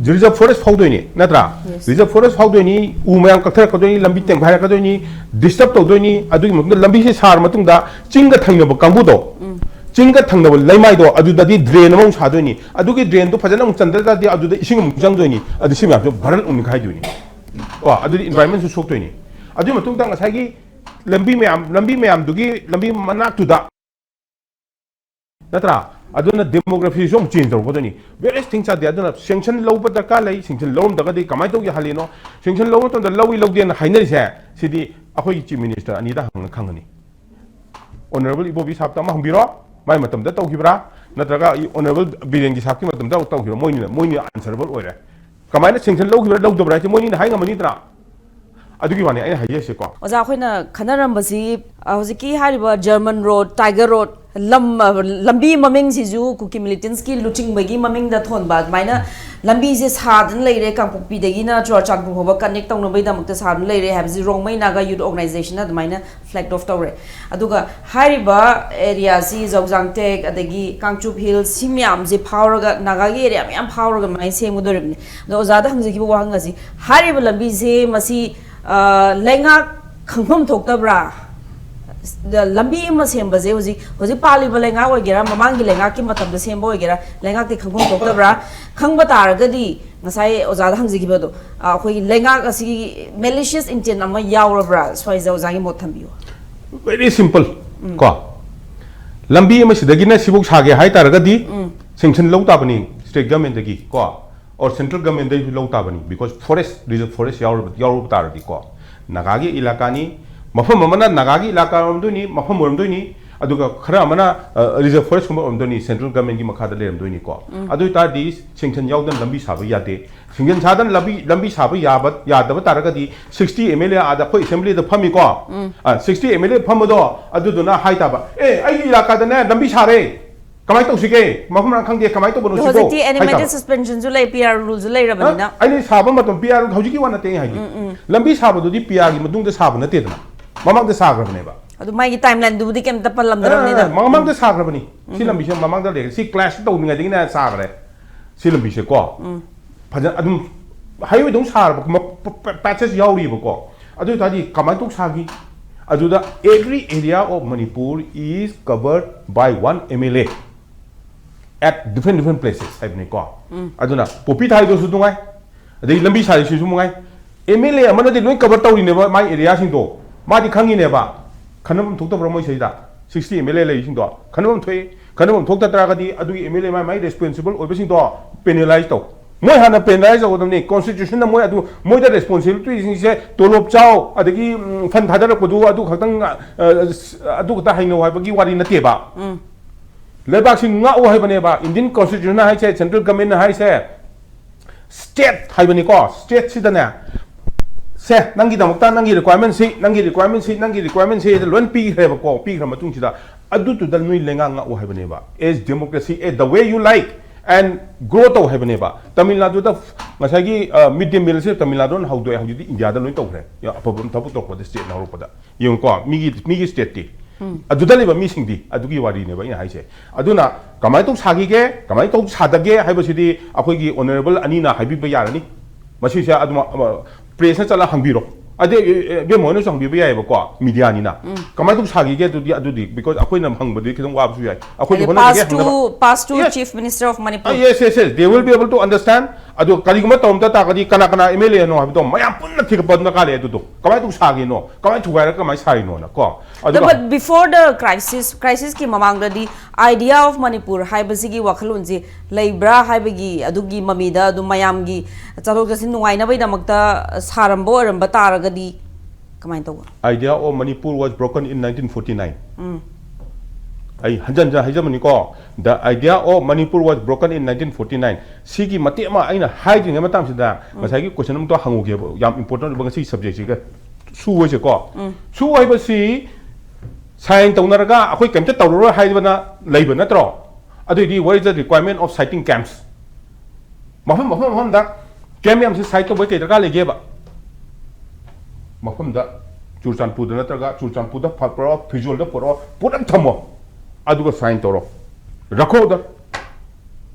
S4: reserve forest faudoni natra reserve forest faudoni umayam kakthar kadoni lambi teng bhara kadoni disturb todoni adu gi lambi se sar matung da chinga thangna ba kambu do chinga thangna ba laimai do adu da di drain among sadoni adu gi drain do phajana chandra da di adu da ising among jangdoni adu sim yam bharan umi khai doni wa adu environment su soktoni adu matung da ngasai gi lambi mayam du gi lambi manak tu da natra aduna demography som change do bodoni various things are there aduna sanction low but ka lai sanction low daga de kamai to ya halino sanction low to the lowi low den hainari se sidi akhoi chief minister ani da khangani honorable ibobi sabta ma hangbiro mai matam da tawkibra natraga honorable birengi sabki matam da tawkibra moini answerable oire kamai na sanction low kibra low dobra che moini hainga mani tra ꯑꯗꯨꯒꯤ ꯋꯥꯅꯤ ꯑꯩꯅ ꯍꯥꯏꯖꯩꯁꯦꯀꯣ
S1: ꯑꯣꯖꯥ ꯑꯩꯈꯣꯏꯅ ꯈꯟꯅꯔꯝꯕꯁꯤ ꯍꯧꯖꯤꯛꯀꯤ ꯍꯥꯏꯔꯤꯕ ꯖꯔꯃꯟ ꯔꯣꯗ ꯇꯥꯏꯒꯔ ꯔꯣꯗ ꯂꯝꯕꯤ ꯃꯃꯤꯡꯁꯤꯁꯨ ꯀꯨꯀꯤ ꯃꯤꯂꯤꯇꯦꯟꯁꯀꯤ ꯂꯨꯆꯤꯡꯕꯒꯤ ꯃꯃꯤꯡꯗ ꯊꯣꯟꯕ ꯑꯗꯨꯃꯥꯏꯅ ꯂꯝꯕꯤꯁꯦ ꯁꯥꯗꯨꯅ ꯂꯩꯔꯦ ꯀꯥꯡꯄꯣꯛꯄꯤꯗꯒꯤꯅ ꯆꯨꯔꯆꯥꯟꯄꯨꯔ ꯐꯥꯎꯕ ꯀꯅꯦꯛ ꯇꯧꯅꯕꯒꯤꯗꯃꯛꯇ ꯁꯥꯗꯨꯅ ꯂꯩꯔꯦ ꯍꯥꯏꯕꯁꯤ ꯔꯣꯡꯃꯩ ꯅꯥꯒꯥ ꯌꯨꯠ ꯑꯣꯔꯒꯅꯥꯏꯖꯦꯁꯟꯅ ꯑꯗꯨꯃꯥꯏꯅ ꯐ꯭ꯂꯦꯛ ꯑꯣꯐ ꯇꯧꯔꯦ ꯑꯗꯨꯒ ꯍꯥꯏꯔꯤꯕ ꯑꯦꯔꯤꯌꯥꯁꯤ ꯖꯧꯖꯥꯡꯇꯦꯛ ꯑꯗꯒꯤ ꯀꯥꯡꯆꯨꯞ ꯍꯤꯜ ꯁꯤ ꯃꯌꯥꯝꯁꯦ ꯐꯥꯎꯔꯒ ꯅꯥꯒꯥꯒꯤ ꯑꯦꯔꯤꯌꯥ ꯃꯌꯥꯝ ꯐꯥꯎꯔꯒ ꯑꯗꯨꯃꯥꯏꯅ ꯁꯦꯝꯒꯗꯧꯔꯤꯕꯅꯤ ꯑꯗꯣ ꯑꯣꯖꯥꯗ ꯍꯪꯖꯈꯤꯕ ꯋꯥꯍꯪ ꯑꯁꯤ ꯍꯥꯏꯔꯤꯕ ꯂꯝꯕꯤꯁꯦ ꯃꯁꯤ ꯂꯩꯉꯥꯛ ꯈꯪꯐꯝ ꯊꯣꯛꯇꯕ꯭ꯔꯥ ꯂꯝꯕꯤ ꯑꯃ ꯁꯦꯝꯕꯁꯦ ꯍꯧꯖꯤꯛ ꯄꯥꯜꯂꯤꯕ ꯂꯩꯉꯥꯛ ꯑꯣꯏꯒꯦꯔꯥ ꯃꯃꯥꯡꯒꯤ ꯂꯩꯉꯥꯛꯀꯤ ꯃꯇꯝꯗ ꯁꯦꯝꯕ ꯑꯣꯏꯒꯦꯔꯥ ꯂꯩꯉꯥꯛꯇꯤ ꯈꯪꯐꯝ ꯊꯣꯛꯇꯕ꯭ꯔꯥ ꯈꯪꯕ ꯇꯥꯔꯒꯗꯤ ꯉꯁꯥꯏ ꯑꯣꯖꯥꯗ ꯍꯪꯖꯈꯤꯕꯗꯣ ꯑꯩꯈꯣꯏꯒꯤ ꯂꯩꯉꯥꯛ ꯑꯁꯤꯒꯤ ꯃꯦꯂꯤꯁꯤꯌꯁ ꯏꯟꯇꯦꯟ ꯑꯃ ꯌꯥꯎꯔꯕ꯭ꯔꯥ ꯁ꯭ꯋꯥꯏꯁꯤꯗ ꯑꯣꯖꯥꯒꯤ ꯃꯣꯠ ꯊꯝꯕꯤꯌꯨ
S4: ꯕꯦꯔꯤ ꯁꯤꯝꯄꯜ ꯀꯣ ꯂꯝꯕꯤ ꯑꯃ ꯁꯤꯗꯒꯤꯅ ꯁꯤꯕꯨꯛ ꯁꯥꯒꯦ ꯍꯥꯏꯇꯥꯔꯒꯗꯤ ꯁꯦꯡꯁꯟ ꯂꯧ ꯇꯥꯕꯅꯤ ꯁ꯭ꯇꯦꯠ ꯒꯚꯔꯟꯃꯦꯟꯇꯒꯤ ꯀꯣ ꯑꯣꯔ ꯁꯦꯟꯇ꯭ꯔꯦꯜ ꯒꯚꯔꯟꯃꯦꯟꯇꯒꯤꯁꯨ ꯂꯧ ꯇꯥꯕꯅꯤ ꯕꯤꯀꯣꯖ ꯐꯣꯔꯦꯁ ꯔꯤꯖꯔቭ ꯐꯣꯔꯦꯁ ꯌꯥꯎꯔꯕ ꯇꯥꯔꯗꯤ ꯀꯣ ꯅꯥꯒꯥꯒꯤ इलाकानी मफम अमना नागागी इलाका ओरमदोनी मफम ओरमदोनी अदुगा खरा अमना रिजर्व फॉरेस्ट कुम ओरमदोनी सेंट्रल गवर्नमेंट की मखादा लेरमदोनी को अदु तारदी सेंक्शन यावदन लंबी साबा यादे सेंक्शन सादन लंबी साबा यादब तारगदी 60 एमएलए आदा को असेंबली द फमी को 60 एमएलए फमदो अदुदुना हाइताबा ए आई इलाका दने लंबी सारे कमाई तौसिगे मफम खंगे कमाई तो बनो सिगो
S1: हौजिकि एनिमेटेड सस्पेंशन जो लई पीआर रूल जो लई रबनिना
S4: आइनि साबा मतम पीआर हौजिकि वाना ते हाइदि लंबी साबदुदि पीआर की मदुंग द साबा नतेदना ममंग द साग्रबनेबा
S1: अदु मागी टाइमलाइन दुबुदि केमता पल्लमदरबनिदा
S4: ममंग द साग्रबनी सि लंबी से ममंग द ले सि क्लैश तौनिंगा दिगिना साग्रे सि लंबी से को फजन अदुम हाईवे दं सारब पैचेस यावरिबको अदु तादि कमाई तो सागी अदुदा every area of Manipur is covered by one MLA at different places haibni ko aduna popi thai do su dungai adai lambi sari su mungai MLA amana de loi cover tawri ne ba mai area sing do ma di khangi ne ba khanam thok to bro moi sei da 60 MLA lei sing do khanam thok ta tra ga di adu MLA mai responsible obe sing do penalize to moi hana penalize go dum ne constitution na moi adu moi da responsibility sing se tolop chao adagi fan thadar ko du adu khatang adu ta haino hai ba gi wari na te ba लेबाक Singh nga o haibane ba indian constitution na hai che central government na hai se state haibane ko state sidana se nangi damukta nangi requirement si lon pi heba ko pi gram matung sida adu tu dal nui lenga nga o haibane ba as democracy the way you like and grow to haibane ba tamil nadu da ngasagi mid day meal se tamil nadu how do di india da loi to hre ya apabam tabu to ko state na ro pada yung ko migi state ti अदुदा लेबा मिसिंगदी अदुगी वारी ने बाइना हाइसे अदुना कमाई तो सागीगे कमाई तो सादगे हाइबसिदी अखोगी ऑनरेबल अनीना हाइबिबा यारनी मसिसे अदुमा प्रेस ना चला हंगबिरो अदे बे मोनो संगबिबा यायबको मीडिया नीना कमाई तो सागीगे अदुदी बिकॉज़ अखोइना हंगबदि खिदम वाबसु याय अखोगी
S1: pass to chief minister of Manipur
S4: yes they will be able to understand adu kariguma tomta ta kadi kana MLA no habdo mayam punna thigpa na kale adu kamai tu sagi no kamai thugaira kamai sai no na ko
S1: but before the crisis ki mamang di idea of manipur haibasi gi wakhalun ji leibra haibagi adugi mamida adu mayam gi chalok jasin nuai na bai damakta sarambo ramba taragadi kamai to
S4: idea of manipur was broken in 1949 ai hanjan hajamani ko the idea of manipur was broken in 1949 sigi mate ma aina hiding ma tam sida masai gi question to hanguge yam important ba si subject si ga su we ko su wai ba si sign tawnaraga akoi kemta tawro haibana leiba natro adu di what is the requirement of siting camps mafam da camp yam si site to bai ke daga lege ba mafam da churchanpur da natraga churchanpur da pro visual da pro puram thamo aduga sign toro rakho da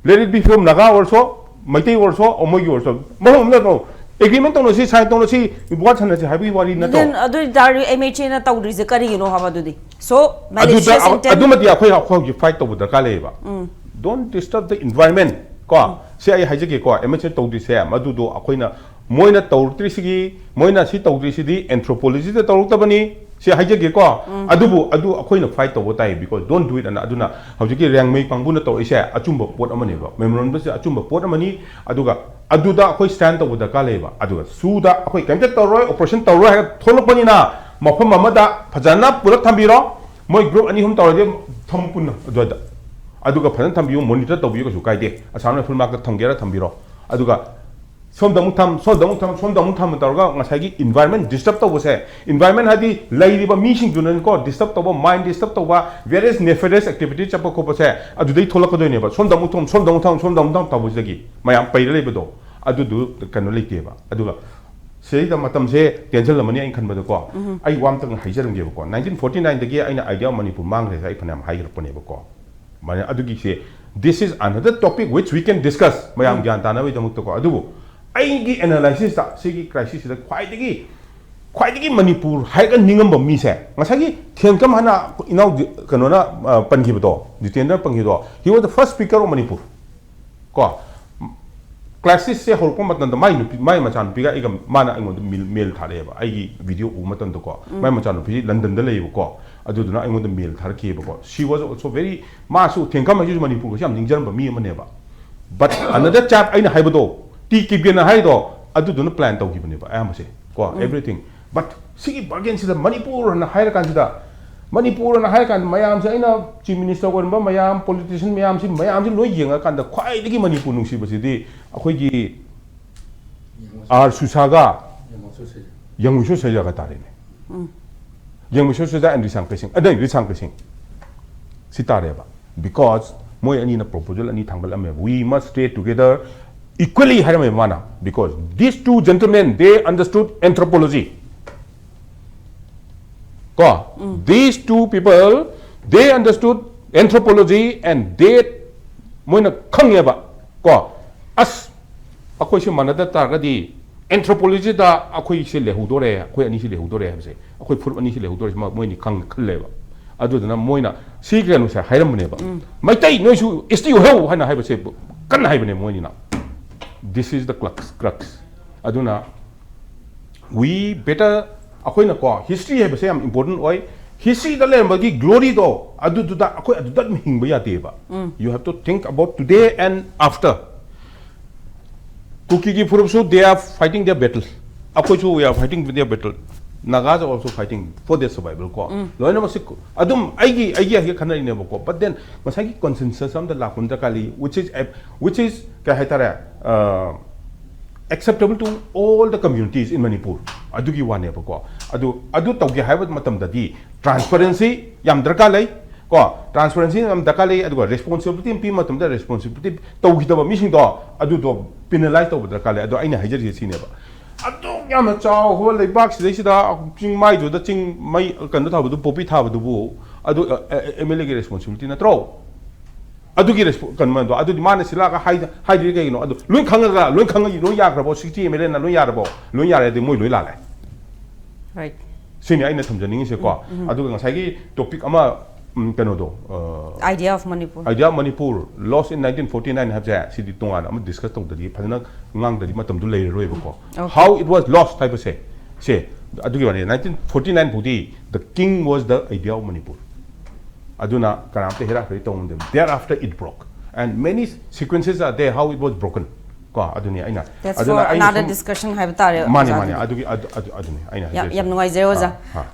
S4: let it be from naga also maitai also omogi also mohom na no agreement to no si sign to no si what hana si habi wari na to
S1: then adu dari MHA na tawri je kari no haba dudi so malicious intent
S4: adu mati akhoi fight to da ka le ba don't disturb the environment ko si ai haije ke ko MHA to di se madu do akhoi na moina tawri sigi moina si tawri si di anthropology da tawru ta bani si haije ke ko adu akhoi na fight to tai because don't do it and aduna hauji rang mei pangbu na to ise achumba pot amane ba memorandum ba se achumba pot amani aduga aduda akhoi stand to da ka leba aduga suda akhoi kemta to roi operation to roi tholok pani na mafam amada phajana purak thambiro moi group ani hum tawrade thampun aduga phajan thambiyo monitor to biyo su kaide asana full mark thangera thambiro aduga somdamuk tham targa ngasai environment disturb to bose environment hadi laiba mishing dunan ko disturb to mind disturb to various nefarious activities chapa ko bose adu dei tholak do ne ba somdamuk tham ta bose gi mayam pai le do adu du kanu le te ba adu ga sei da matam se tension la mani ai khan ba ko ai wam tang hai jarang ge ba ko 1949 dagi aina idea manipur mang re sai phanam hai ro ne ba ko mane adu gi se this is another topic which we can discuss mayam gyan ta na wi damuk to ko adu I analysis that sigi crisis is quite the Manipur high and ningam of me say. Masagi can come hana canona pangido, the tender pangido. He was the first speaker of Manipur. Ko classes say Holcomat and the my machan piga egam mana and the mail tareva. I video umatan to ko. My machan London the lay ko. I do not want the mail tarkebo. She was also very masu can come use Manipur, something germ me maneva. But another chap I know Hibado. Ti kibina haido adu do plan to give neba I am say ko everything but see bargain is the Manipur and higher kanda Manipur and higher kan mayam say na chief minister ko ba mayam politician mayam si lo yenga kanda khwai digi Manipur nung si basidi akhoi gi ar susaga yang usu saja ka tare ne yang usu saja and risang pesing adai risang pesing si tare ba because moi ani na proposal ani thangal ame we must stay together equally mana because these two gentlemen they understood anthropology. These two people they understood anthropology and they moina khangyaba ko as akhoi se manada targadi anthropology da akhoi se lehudore akhoi ani se lehudore habse akhoi fur ani se lehudore ma moini khang khalleba adudana moina siganu se hairamne ba maitai noisu isti ho hana haibase kan haibane moini na. This is the crux. Aduna, we better akoina ko history hai basam important oi history the lemba gi glory do adu da akoi adu dat hing ba ya te ba you have to think about today and after KUKI gi furusu they are fighting their battles akoi chu we are fighting with their battle Nagas are also fighting for their survival ko loina masik adum aigi khanai ne ba ko but then masagi consensus am the lakunda kali which is ka haitara acceptable to all the communities in Manipur. Adu gi wane ba ko adu tawge haibat matam dadi transparency yam darka lai ko transparency yam darka lai adu responsibility impi matam da responsibility tawgi da missing do adu do penalize to darka lai adu aina hajar ji sine ba adu yam chaw ho lai bak si da ching mai do da ching mai kan da thabu popi thabu bu adu MLA gi responsibility na tro adu gi kan man do adu di mana sila ka hai di ge no adu lun khanga lo ya grabo 60 MLA na lo ya rabo lo ya re de moi lo la lai
S1: right
S4: sini aina thamjaning se ko adu ga ngasai gi topic ama kano do
S1: idea of Manipur lost in 1949 have ja sidi tonga am discuss tong dadi phana ngang dadi matam du lei roi ko how it was lost type say adu gi 1949 budi the king was the idea of Manipur aduna karamte hera khari tong them thereafter it broke and many sequences are there how it was broken ko aduni aina that's for another discussion have tare
S4: mani adu aduni aina
S1: yam nungai zero za